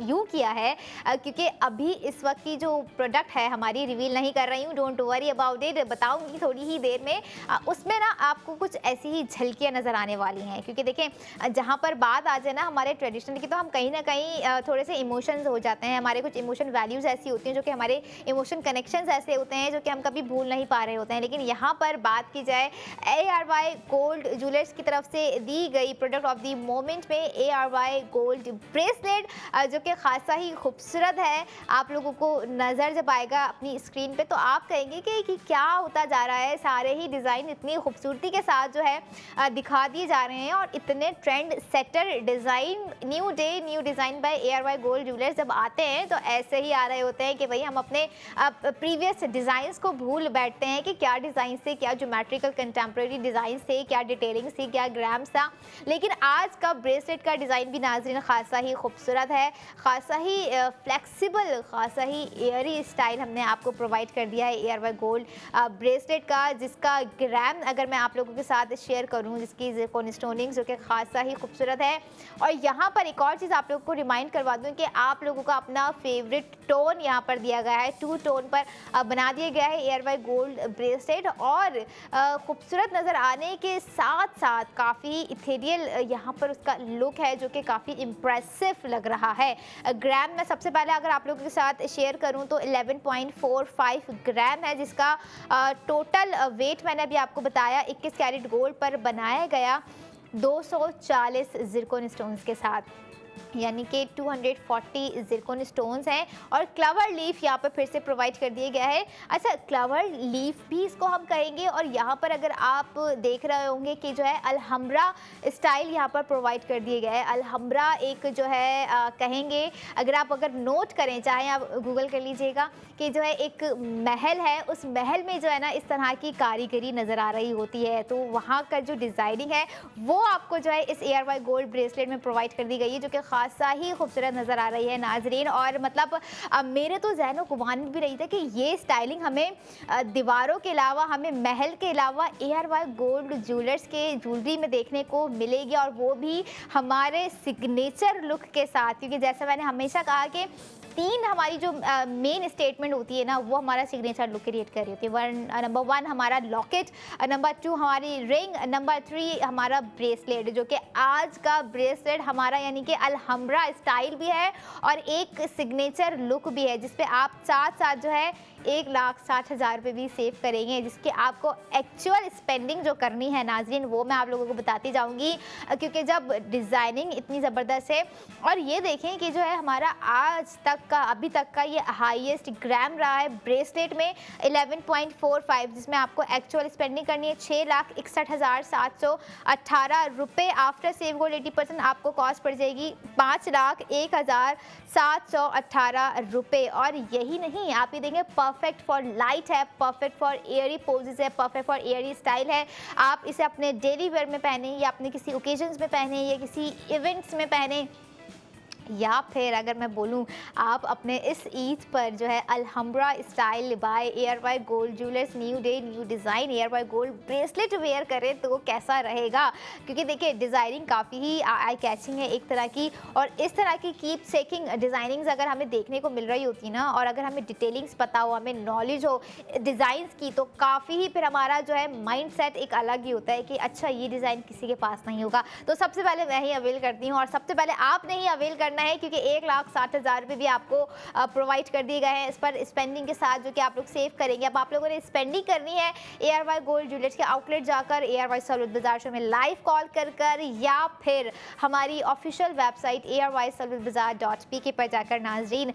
यूँ किया है क्योंकि अभी इस वक्त की जो प्रोडक्ट है हमारी रिवील नहीं कर रही हूँ, डोंट वरी अबाउट इट, बताऊँगी थोड़ी ही देर में। उसमें ना आपको कुछ ऐसी ही झलकियाँ नज़र आने वाली हैं, क्योंकि देखें जहाँ पर बात आ जाए ना हमारे ट्रेडिशनल की, तो हम कहीं ना कहीं थोड़े से इमोशंस हो जाते हैं, हमारे कुछ इमोशन वैल्यूज़ ऐसी होती हैं जो कि हमारे इमोशन कनेक्शंस ऐसे होते हैं जो कि हम कभी भूल नहीं पा रहे होते हैं। लेकिन यहाँ पर बात की जाए ARY गोल्ड ज्वेलर्स की तरफ से दी गई प्रोडक्ट ऑफ द मोमेंट में ARY गोल्ड ब्रेसलेट, जो कि खासा ही खूबसूरत है। आप लोगों को नज़र जब आएगा अपनी स्क्रीन पे तो आप कहेंगे कि क्या होता जा रहा है, सारे ही डिज़ाइन इतनी खूबसूरती के साथ जो है दिखा दिए जा रहे हैं। और इतने trend setter design, new day new design by ARY gold jewellers जब आते हैं तो ऐसे ही आ रहे होते हैं कि भाई हम अपने प्रीवियस डिज़ाइंस को भूल बैठते हैं कि क्या डिज़ाइन से, क्या ज्योमेट्रिकल कंटेम्प्रेरी डिज़ाइन से, क्या डिटेलिंग थी, क्या ग्राम्स था। लेकिन आज का ब्रेसलेट का डिज़ाइन भी नाज़रीन खासा ही खूबसूरत है, खासा ही फ्लेक्सिबल, खासा ही एयरी स्टाइल हमने आपको प्रोवाइड कर दिया है ARY गोल्ड ब्रेसलेट का, जिसका ग्राम अगर मैं आप लोगों के साथ शेयर करूं, जिसकी ज़िरकॉन स्टोनिंग जो कि खासा ही खूबसूरत है। और यहाँ पर एक और चीज़ आप लोगों को रिमाइंड करवा दूं कि आप लोगों का अपना फेवरेट टोन यहाँ पर दिया गया है, 2 टोन पर बना दिया गया है ARY गोल्ड ब्रेसलेट। और खूबसूरत नज़र आने के साथ साथ काफ़ी इथेरियल यहाँ पर उसका लुक है जो कि काफ़ी इम्प्रेसिव लग रहा है। ग्राम मैं सबसे पहले अगर आप लोगों के साथ शेयर करूँ तो 11.45 ग्राम है, जिसका टोटल वेट मैंने अभी आपको बताया 21 कैरेट गोल्ड पर बनाया गया 240 ज़िरकॉन स्टोन्स के साथ, यानी कि 240 ज़िरकॉन स्टोन्स हैं। और क्लवर लीफ यहाँ पर फिर से प्रोवाइड कर दिया गया है। अच्छा, क्लवर लीफ भी इसको हम कहेंगे। और यहाँ पर अगर आप देख रहे होंगे कि जो है अलहम्रा स्टाइल यहाँ पर प्रोवाइड कर दिए गया है। अलहम्रा एक जो है कहेंगे, अगर नोट करें, चाहे आप गूगल कर लीजिएगा कि जो है एक महल है, उस महल में जो है ना इस तरह की कारीगरी नज़र आ रही होती है, तो वहाँ का जो डिज़ाइनिंग है वो आपको जो है इस ARY गोल्ड ब्रेसलेट में प्रोवाइड कर दी गई है, जो कि खासा ही खूबसूरत नज़र आ रही है नाजरीन। और मतलब मेरे तो ज़हन गुमान भी रही थी कि ये स्टाइलिंग हमें दीवारों के अलावा, हमें महल के अलावा ARY गोल्ड ज्वेलर्स के ज्वेलरी में देखने को मिलेगी, और वो भी हमारे सिग्नेचर लुक के साथ। क्योंकि जैसा मैंने हमेशा कहा कि 3 हमारी जो मेन स्टेटमेंट होती है ना, वो हमारा सिग्नेचर लुक क्रिएट कर रही होती है। नंबर 1 हमारा लॉकेट, नंबर 2 हमारी रिंग, नंबर 3 हमारा ब्रेसलेट, जो कि आज का ब्रेसलेट हमारा यानी कि अलहम्रा स्टाइल भी है और एक सिग्नेचर लुक भी है, जिसपे आप साथ साथ जो है 1,60,000 रुपये भी सेव करेंगे, जिसकी आपको एक्चुअल स्पेंडिंग जो करनी है नाजरीन वो मैं आप लोगों को बताती जाऊंगी, क्योंकि जब डिज़ाइनिंग इतनी ज़बरदस्त है। और ये देखें कि जो है हमारा आज तक का, अभी तक का ये हाईएस्ट ग्राम रहा है ब्रेसलेट में 11.45, जिसमें आपको एक्चुअल स्पेंडिंग करनी है 6,61,718 रुपये। आफ्टर सेव गोल्ड 80% आपको कॉस्ट पड़ जाएगी 5,01,718 रुपये। और यही नहीं, आप ये देंगे परफेक्ट फॉर लाइट है, परफेक्ट फॉर एयरी पोजेस है, परफेक्ट फॉर एयरी स्टाइल है। आप इसे अपने डेली वेयर में पहने, या अपने किसी ओकेजन्स में पहने, या किसी इवेंट्स में पहने, या फिर अगर मैं बोलूँ आप अपने इस ईद पर जो है Alhambra style by ARY gold jewellers new day new design ARY gold bracelet wear करें तो कैसा रहेगा, क्योंकि देखिए डिज़ाइनिंग काफ़ी ही आई कैचिंग है एक तरह की, और इस तरह की कीप सेकिंग डिज़ाइनिंग्स अगर हमें देखने को मिल रही होती ना, और अगर हमें डिटेलिंग्स पता हो, हमें नॉलेज हो डिज़ाइंस की, तो काफ़ी ही फिर हमारा जो है माइंड सेट एक अलग ही होता है कि अच्छा ये डिज़ाइन किसी के पास नहीं होगा, तो सबसे पहले मैं ही अवेल करती हूँ और सबसे पहले आपने ही अवेल करना है, क्योंकि 1,60,000 रुपये भी आपको प्रोवाइड कर दिए गए हैं इस पर स्पेंडिंग के साथ, जो कि आप लोग सेव करेंगे। अब आप लोगों ने स्पेंडिंग करनी है एयरवाई गोल्ड ज्वेलर्स के आउटलेट जाकर, एयरवाई सहूलत बाजार शो में लाइव कॉल कर या फिर हमारी ऑफिशियल वेबसाइट airwaisahulatbazaar.pk पर जाकर नाजरीन,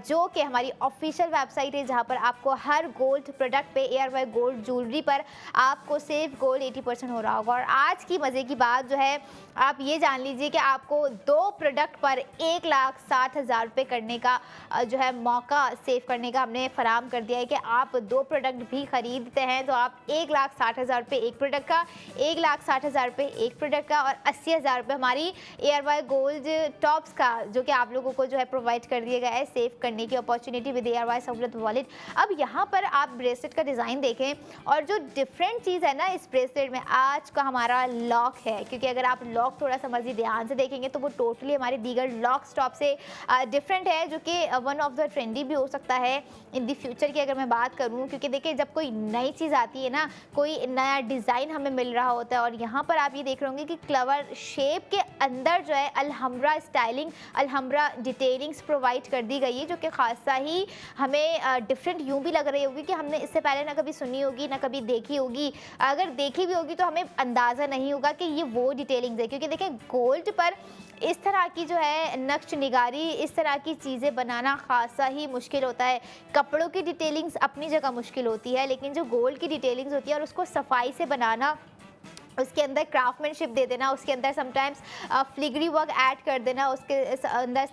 जो कि हमारी ऑफिशियल वेबसाइट है जहां पर आपको हर गोल्ड प्रोडक्ट पे एयरवाई गोल्ड ज्वेलरी पर आपको सेव गोल्ड 80% हो रहा होगा। और आज की मज़े की बात जो है, आप ये जान लीजिए कि आपको 2 प्रोडक्ट पर 1,60,000 रुपये करने का जो है मौका सेव करने का हमने फराम कर दिया है कि आप 2 प्रोडक्ट भी खरीदते हैं तो आप 1,60,000 रुपये एक प्रोडक्ट का, 1,60,000 रुपये एक प्रोडक्ट का और 80,000 रुपये हमारी एयरवाई गोल्ड टॉप्स का, जो कि आप लोगों को जो है प्रोवाइड कर दिया गया है सेव करने की अपॉर्चुनिटी विद एयरवाई सहूलत वॉलेट। अब यहाँ पर आप ब्रेसलेट का डिज़ाइन देखें, और जो डिफरेंट चीज़ है ना इस ब्रेसलेट में, आज का हमारा लॉक है, क्योंकि अगर आप लॉक थोड़ा सा मज़ीद ध्यान से देखेंगे तो वो टोटली हमारे दीगर लॉक स्टॉप से डिफरेंट है, जो कि वन ऑफ द ट्रेंडी भी हो सकता है इन दी फ्यूचर की अगर मैं बात करूं, क्योंकि देखिए जब कोई नई चीज़ आती है ना, कोई नया डिज़ाइन हमें मिल रहा होता है, और यहाँ पर आप ये देख रहे होंगे कि क्लवर शेप के अंदर जो है अलहम्ब्रा स्टाइलिंग, अलहम्ब्रा डिटेलिंग्स प्रोवाइड कर दी गई है, जो कि खासा ही हमें डिफरेंट यूँ भी लग रही होगी कि हमने इससे पहले ना कभी सुनी होगी ना कभी देखी होगी। अगर देखी भी होगी तो हमें अंदाज़ा नहीं होगा कि ये वो डिटेलिंग्स है, क्योंकि देखिए गोल्ड पर इस तरह की जो है नक्श निगारी, इस तरह की चीज़ें बनाना खासा ही मुश्किल होता है। कपड़ों की डिटेलिंग्स अपनी जगह मुश्किल होती है, लेकिन जो गोल्ड की डिटेलिंग्स होती है और उसको सफाई से बनाना, उसके अंदर क्राफ्टमैनशिप दे देना, उसके अंदर समटाइम्स फ्लिग्री वर्क ऐड कर देना, उसके अंदर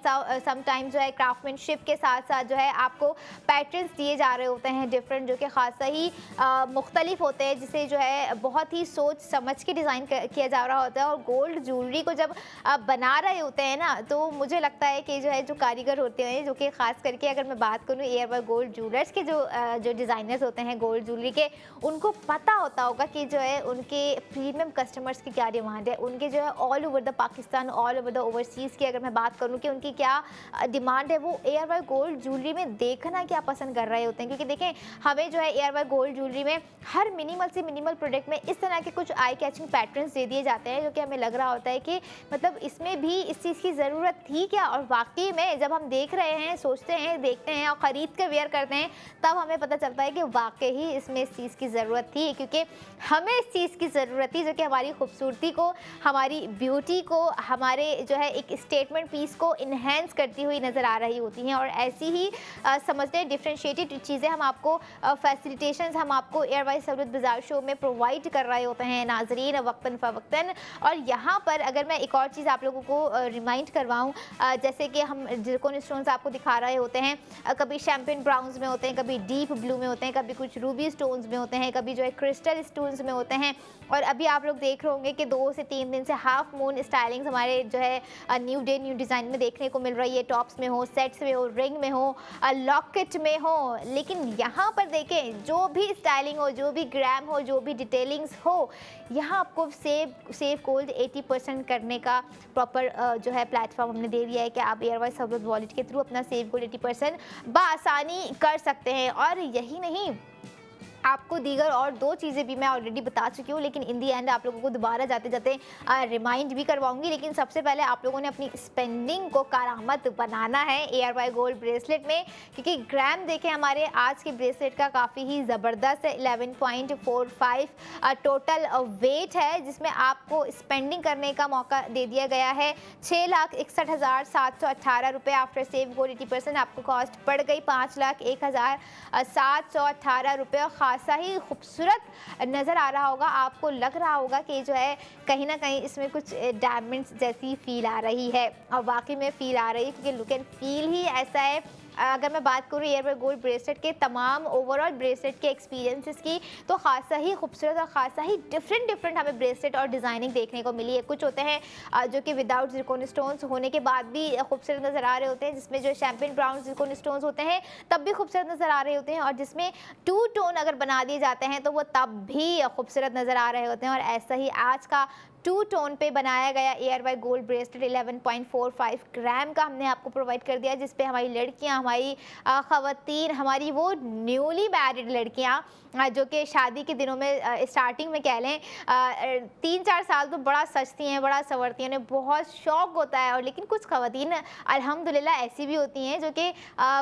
समटाइम्स जो है क्राफ्टमैनशिप के साथ साथ जो है आपको पैटर्न्स दिए जा रहे होते हैं डिफरेंट, जो कि खासा ही मुख्तलिफ होते हैं, जिसे जो है बहुत ही सोच समझ के डिज़ाइन किया जा रहा होता है। और गोल्ड ज्वेलरी को जब बना रहे होते हैं ना, तो मुझे लगता है कि जो है जो कारीगर होते हैं, जो कि ख़ास करके अगर मैं बात करूँ एयरवाई गोल्ड ज्वेलर्स के जो डिज़ाइनर्स होते हैं गोल्ड ज्वेलरी के, उनको पता होता होगा कि जो है उनके प्रीमियम कस्टमर्स की क्या डिमांड है, उनके जो है all over the Pakistan, all over the overseas की अगर मैं बात करूं कि उनकी क्या डिमांड है, वो एयरवाई गोल्ड ज्वेलरी में देखना क्या पसंद कर रहे होते हैं। क्योंकि देखें हमें जो है एयरवाई गोल्ड ज्वेलरी में हर मिनिमल से मिनिमल प्रोडक्ट में इस तरह के कुछ आई कैचिंग पैटर्न्स दे दिए जाते हैं, जो कि हमें लग रहा होता है कि मतलब इसमें भी इस चीज़ की ज़रूरत थी क्या। और वाकई में जब हम देख रहे हैं, सोचते हैं, देखते हैं और ख़रीद कर वेयर करते हैं, तब हमें पता चलता है कि वाकई ही इसमें इस चीज़ की ज़रूरत थी, क्योंकि हमें इस चीज़ की ज़रूरत थी जो कि हमारी खूबसूरती को, हमारी ब्यूटी को, हमारे जो है एक स्टेटमेंट पीस को इन्हेंस करती हुई नज़र आ रही होती हैं। और ऐसी ही समझते हैं डिफ्रेंशिएटेड चीज़ें हम आपको फैसिलिटेशंस हम आपको एयरवाई सहूलत बाजार शो में प्रोवाइड कर रहे होते हैं नाजरीन वक्तन फ़वक्तन। और यहाँ पर अगर मैं एक और चीज़ आप लोगों को रिमाइंड करवाऊँ, जैसे कि हम जिरकोन स्टोन्स आपको दिखा रहे होते हैं, कभी शैम्पेन ब्राउन्स में होते हैं, कभी डीप ब्लू में होते हैं, कभी कुछ रूबी स्टोन्स में होते हैं, कभी जो है क्रिस्टल स्टोन्स में होते हैं। और अभी आप लोग देख रहे होंगे कि 2 से 3 दिन से हाफ मून स्टाइलिंग्स हमारे जो है न्यू डे न्यू डिज़ाइन में देखने को मिल रही है, टॉप्स में हो, सेट्स में हो, रिंग में हो, लॉकेट में हो। लेकिन यहाँ पर देखें जो भी स्टाइलिंग हो, जो भी ग्राम हो, जो भी डिटेलिंग्स हो, यहाँ आपको सेव गोल्ड 80% करने का प्रॉपर जो है प्लेटफॉर्म हमने दे दिया है कि आप एयरवाई सहूलत वॉलेट के थ्रू अपना सेव गोल्ड 80% बआसानी कर सकते हैं। और यही नहीं, आपको दीगर और 2 चीज़ें भी मैं ऑलरेडी बता चुकी हूँ, लेकिन इन दी एंड आप लोगों को दोबारा जाते जाते रिमाइंड भी करवाऊंगी। लेकिन सबसे पहले आप लोगों ने अपनी स्पेंडिंग को करामत बनाना है एयरवाई गोल्ड ब्रेसलेट में, क्योंकि ग्राम देखें हमारे आज के ब्रेसलेट का काफ़ी ही ज़बरदस्त है, 11.45 टोटल वेट है, जिसमें आपको स्पेंडिंग करने का मौका दे दिया गया है 6,61,718 रुपये। आफ्टर सेव गोल्ड 80% आपको कॉस्ट पड़ गई 5,01,718 रुपये। खासा ही खूबसूरत नज़र आ रहा होगा, आपको लग रहा होगा कि जो है कहीं ना कहीं इसमें कुछ डायमंड्स जैसी फील आ रही है, और वाकई में फील आ रही है, क्योंकि लुक एंड फील ही ऐसा है। अगर मैं बात करूँ एयर बाय गोल्ड ब्रेसलेट के तमाम ओवरऑल ब्रेसलेट के एक्सपीरियंसेस की, तो खासा ही खूबसूरत और खासा ही डिफरेंट हमें ब्रेसलेट और डिज़ाइनिंग देखने को मिली है। कुछ होते हैं जो कि विदाउट ज़िरकोन स्टोन्स होने के बाद भी खूबसूरत नज़र आ रहे होते हैं, जिसमें जो शैम्पेन ब्राउन ज़िरकोन स्टोन्स होते हैं तब भी खूबसूरत नज़र आ रहे होते हैं, और जिसमें टू टोन अगर बना दिए जाते हैं तो वो तब भी खूबसूरत नज़र आ रहे होते हैं। और ऐसा ही आज का टू टोन पे बनाया गया एयर बाय गोल्ड ब्रेसलेट 11.45 ग्राम का हमने आपको प्रोवाइड कर दिया, जिस पे हमारी लड़कियां, हमारी ख़वातीन, हमारी वो न्यूली मैरिड लड़कियां जो कि शादी के दिनों में स्टार्टिंग में कह लें 3-4 साल तो बड़ा सजती हैं, बड़ा संवरती हैं, उन्हें बहुत शौक होता है। और लेकिन कुछ ख़वातीन अल्हम्दुलिल्लाह ऐसी भी होती हैं जो कि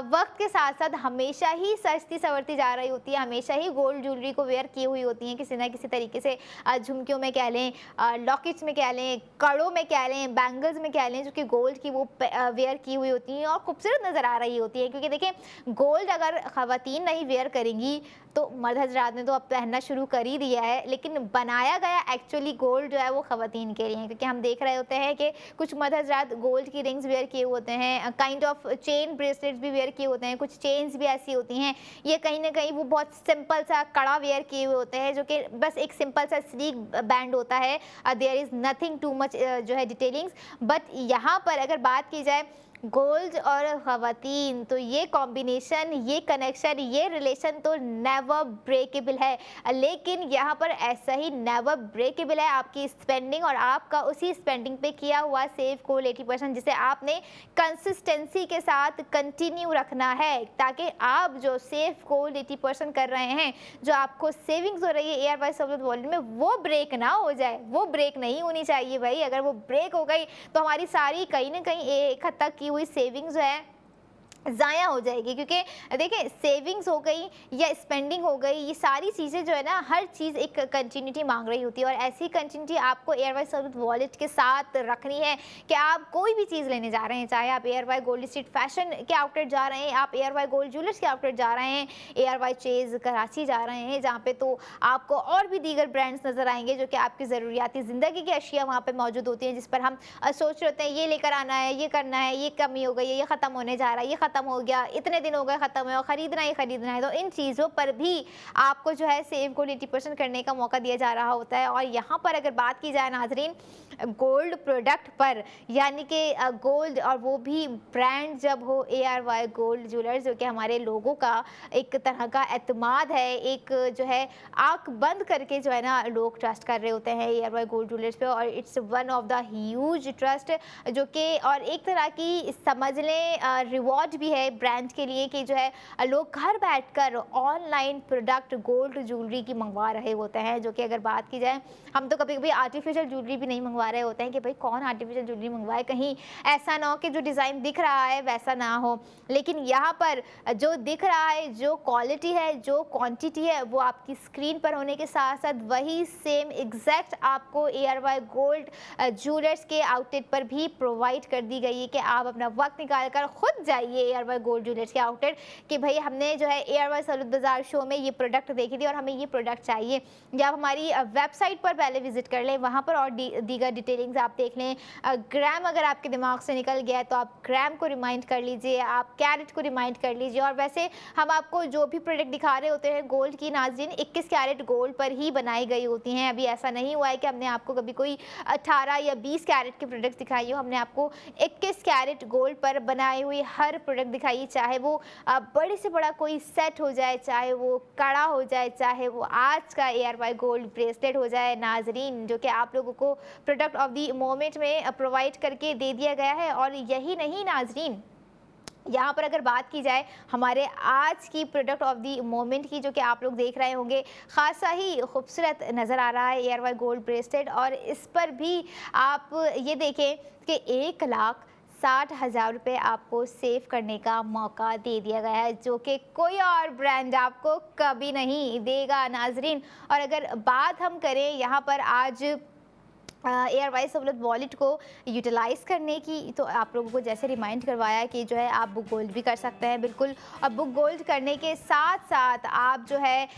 वक्त के साथ साथ हमेशा ही सजती संवरती जा रही होती है, हमेशा ही गोल्ड ज्वेलरी को वेयर की हुई होती हैं किसी ना किसी तरीके से, झुमकियों में कह लें, लॉकेट्स में कह लें, कड़ों में कह लें, बैंगल्स में कह लें, जो कि गोल्ड की वो वेयर की हुई होती हैं और खूबसूरत नज़र आ रही होती है। क्योंकि देखें, गोल्ड अगर ख़वातीन नहीं वेयर करेंगी तो मर्द हजरात ने तो अब पहनना शुरू कर ही दिया है, लेकिन बनाया गया एक्चुअली गोल्ड जो है वो ख़वातीन के लिए है। क्योंकि हम देख रहे होते हैं कि कुछ मर्द हजरात गोल्ड की रिंग्स वेयर किए होते हैं, काइंड ऑफ चेन ब्रेसलेट्स भी वेयर किए होते हैं, कुछ चेन्स भी ऐसी होती हैं, ये कहीं ना कहीं वो बहुत सिंपल सा कड़ा वेयर किए हुए होते हैं, जो कि बस एक सिंपल सा स्लीक बैंड होता है, there is nothing too much जो है डिटेलिंग्स। बट यहाँ पर अगर बात की जाए गोल्ड और ख़वातीन, तो ये कॉम्बिनेशन, ये कनेक्शन, ये रिलेशन तो नेवर ब्रेकेबल है। लेकिन यहाँ पर ऐसा ही नेवर ब्रेकेबल है आपकी स्पेंडिंग और आपका उसी स्पेंडिंग पे किया हुआ सेव गोल 80%, जिसे आपने कंसिस्टेंसी के साथ कंटिन्यू रखना है, ताकि आप जो सेव गोल 80% कर रहे हैं, जो आपको सेविंग्स हो रही है एयर बाय सहूलत वॉलेट में, वो ब्रेक ना हो जाए। वो ब्रेक नहीं होनी चाहिए भाई। अगर वो ब्रेक हो गई तो हमारी सारी कहीं ना कहीं एक हद तक की हुई सेविंग्स जो है ज़ाया हो जाएगी। क्योंकि देखिए, सेविंग्स हो गई या स्पेंडिंग हो गई, ये सारी चीज़ें जो है ना, हर चीज़ एक कंटिन्यूटी मांग रही होती है, और ऐसी कंटिन्यूटी आपको एयर बाय सहूलत वॉलेट के साथ रखनी है कि आप कोई भी चीज़ लेने जा रहे हैं, चाहे आप air by gold street fashion के आउटलेट जा रहे हैं, आप एयर बाय गोल्ड ज्वेलर्स के आउटलेट जा रहे हैं, एयर बाय चेज कराची जा रहे हैं, जहाँ पे तो आपको और भी दीगर ब्रांड्स नज़र आएंगे जो कि आपकी ज़रूरियाती ज़िंदगी की अशिया वहाँ पर मौजूद होती हैं, जिस पर हम सोच रहे होते हैं ये लेकर आना है, ये करना है, ये कमी हो गई है, ये ख़त्म होने जा रहा है, ये ख़त्म हो गया, इतने दिन हो गए ख़त्म है और ख़रीदना ही ख़रीदना है। तो इन चीज़ों पर भी आपको जो है सेव गोल्ड 80% करने का मौका दिया जा रहा होता है। और यहाँ पर अगर बात की जाए नाजरीन गोल्ड प्रोडक्ट पर, यानी कि गोल्ड और वो भी ब्रांड जब हो ARY गोल्ड ज्वेलर्स, जो कि हमारे लोगों का एक तरह का एतमाद है, एक जो है आँख बंद करके जो है ना लोग ट्रस्ट कर रहे होते हैं ARY गोल्ड ज्वेलर्स पे, और it's one of the huge trust, जो कि और एक तरह की समझ लें रिवॉर्ड भी है ब्रांड के लिए, कि जो है लोग घर बैठकर ऑनलाइन प्रोडक्ट गोल्ड ज्वेलरी की मंगवा रहे होते हैं। जो कि अगर बात की जाए, हम तो कभी कभी आर्टिफिशियल ज्वेलरी भी नहीं मंगवा रहे होते हैं कि भाई कौन आर्टिफिशियल ज्वेलरी मंगवाए, कहीं ऐसा ना हो कि जो डिज़ाइन दिख रहा है वैसा ना हो। लेकिन यहाँ पर जो दिख रहा है, जो क्वालिटी है, जो क्वांटिटी है, वो आपकी स्क्रीन पर होने के साथ साथ वही सेम एग्जैक्ट आपको ARY गोल्ड ज्वेलर्स के आउटलेट पर भी प्रोवाइड कर दी गई है, कि आप अपना वक्त निकाल कर खुद जाइए ARY गोल्ड ज्वेलर्स के आउटलेट, कि भाई हमने जो है ARY सहूलत बाजार शो में ये प्रोडक्ट देखी थी और हमें ये प्रोडक्ट चाहिए, या आप हमारी वेबसाइट पर पहले विजिट कर लें, वहाँ पर और दीगर डिटेलिंग्स आप देख लें। ग्राम अगर आपके दिमाग से निकल गया है तो आप ग्राम को रिमाइंड कर लीजिए, आप कैरेट को रिमाइंड कर लीजिए। और वैसे हम आपको जो भी प्रोडक्ट दिखा रहे होते हैं गोल्ड की नाज़रीन 21 कैरेट गोल्ड पर ही बनाई गई होती हैं। अभी ऐसा नहीं हुआ है कि हमने आपको कभी कोई 18 या 20 कैरेट के प्रोडक्ट्स दिखाई हो, हमने आपको 21 कैरेट गोल्ड पर बनाई हुई हर प्रोडक्ट दिखाई, चाहे वो बड़े से बड़ा कोई सेट हो जाए, चाहे वो कड़ा हो जाए, चाहे वो आज का ARY गोल्ड ब्रेसलेट हो जाए नाजरीन, जो कि आप लोगों को प्रोडक्ट ऑफ द मोमेंट में प्रोवाइड करके दे दिया गया है। और यही नहीं नाजरीन, यहाँ पर अगर बात की जाए हमारे आज की प्रोडक्ट ऑफ द मोमेंट की, जो कि आप लोग देख रहे होंगे, खासा ही खूबसूरत नज़र आ रहा है ARY गोल्ड ब्रेसलेट। और इस पर भी आप ये देखें कि 1,60,000 रुपये आपको सेव करने का मौका दे दिया गया है, जो कि कोई और ब्रांड आपको कभी नहीं देगा नाजरीन। और अगर बात हम करें यहाँ पर आज एयर वाइज सहूलत वॉलेट को यूटिलाइज़ करने की, तो आप लोगों को जैसे रिमाइंड करवाया कि जो है आप बुक गोल्ड भी कर सकते हैं बिल्कुल। और बुक गोल्ड करने के साथ साथ आप जो है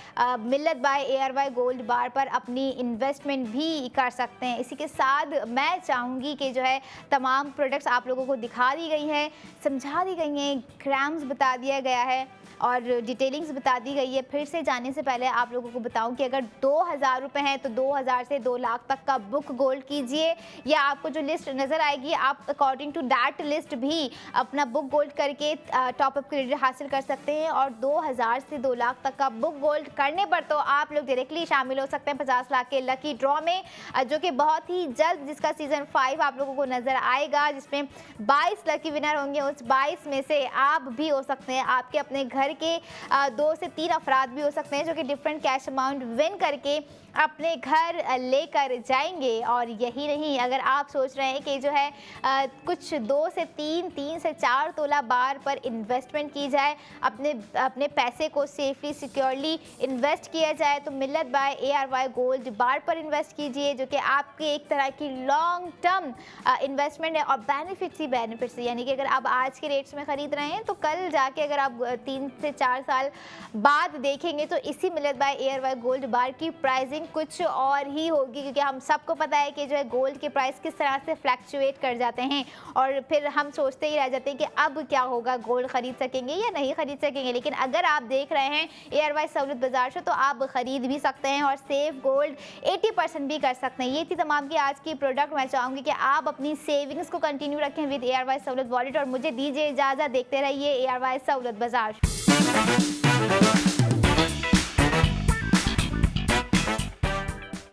मिल्लत बाय ARY गोल्ड बार पर अपनी इन्वेस्टमेंट भी कर सकते हैं। इसी के साथ मैं चाहूँगी कि जो है तमाम प्रोडक्ट्स आप लोगों को दिखा दी गई हैं, समझा दी गई हैं, ग्राम्स बता दिया गया है और डिटेलिंग्स बता दी गई है। फिर से जाने से पहले आप लोगों को बताऊं कि अगर 2000 रुपये हैं तो 2000 से 2 लाख तक का बुक गोल्ड कीजिए, या आपको जो लिस्ट नज़र आएगी आप अकॉर्डिंग टू दैट लिस्ट भी अपना बुक गोल्ड करके टॉपअप क्रेडिट हासिल कर सकते हैं। और 2000 से 2 लाख तक का बुक गोल्ड करने पर तो आप लोग डायरेक्टली शामिल हो सकते हैं 50 लाख के लकी ड्रॉ में, जो कि बहुत ही जल्द, जिसका सीज़न 5 आप लोगों को नज़र आएगा, जिसमें 22 लकी विनर होंगे। उस 22 में से आप भी हो सकते हैं, आपके अपने घर के 2 से 3 अफराद भी हो सकते हैं जो कि डिफरेंट कैश अमाउंट विन करके अपने घर लेकर जाएंगे। और यही नहीं, अगर आप सोच रहे हैं कि जो है कुछ 2 से 3 से 4 तोला बार पर इन्वेस्टमेंट की जाए, अपने पैसे को सेफली सिक्योरली इन्वेस्ट किया जाए, तो मिल्लत बाय ARY गोल्ड बार पर इन्वेस्ट कीजिए, जो कि आपके एक तरह की लॉन्ग टर्म इन्वेस्टमेंट है। और बेनिफिट्स ही बेनिफिट्स, यानी कि अगर आप आज के रेट्स में ख़रीद रहे हैं तो कल जाके अगर आप 3 से 4 साल बाद देखेंगे तो इसी मिल्लत बाय ARY गोल्ड बार की प्राइसिंग कुछ और ही होगी, क्योंकि हम सबको पता है कि जो है गोल्ड के प्राइस किस तरह से फ्लैक्चुएट कर जाते हैं और फिर हम सोचते ही रह जाते हैं कि अब क्या होगा, गोल्ड खरीद सकेंगे या नहीं खरीद सकेंगे। लेकिन अगर आप देख रहे हैं ARY सहूलत बाजार से, तो आप खरीद भी सकते हैं और सेव गोल्ड 80% भी कर सकते हैं। ये थी तमाम की आज की प्रोडक्ट। मैं चाहूँगी कि आप अपनी सेविंग्स को कंटिन्यू रखें विद ARY सहूलत वॉलेट, और मुझे दीजिए इजाज़त, देखते रहिए ARY सहूलत बाजार।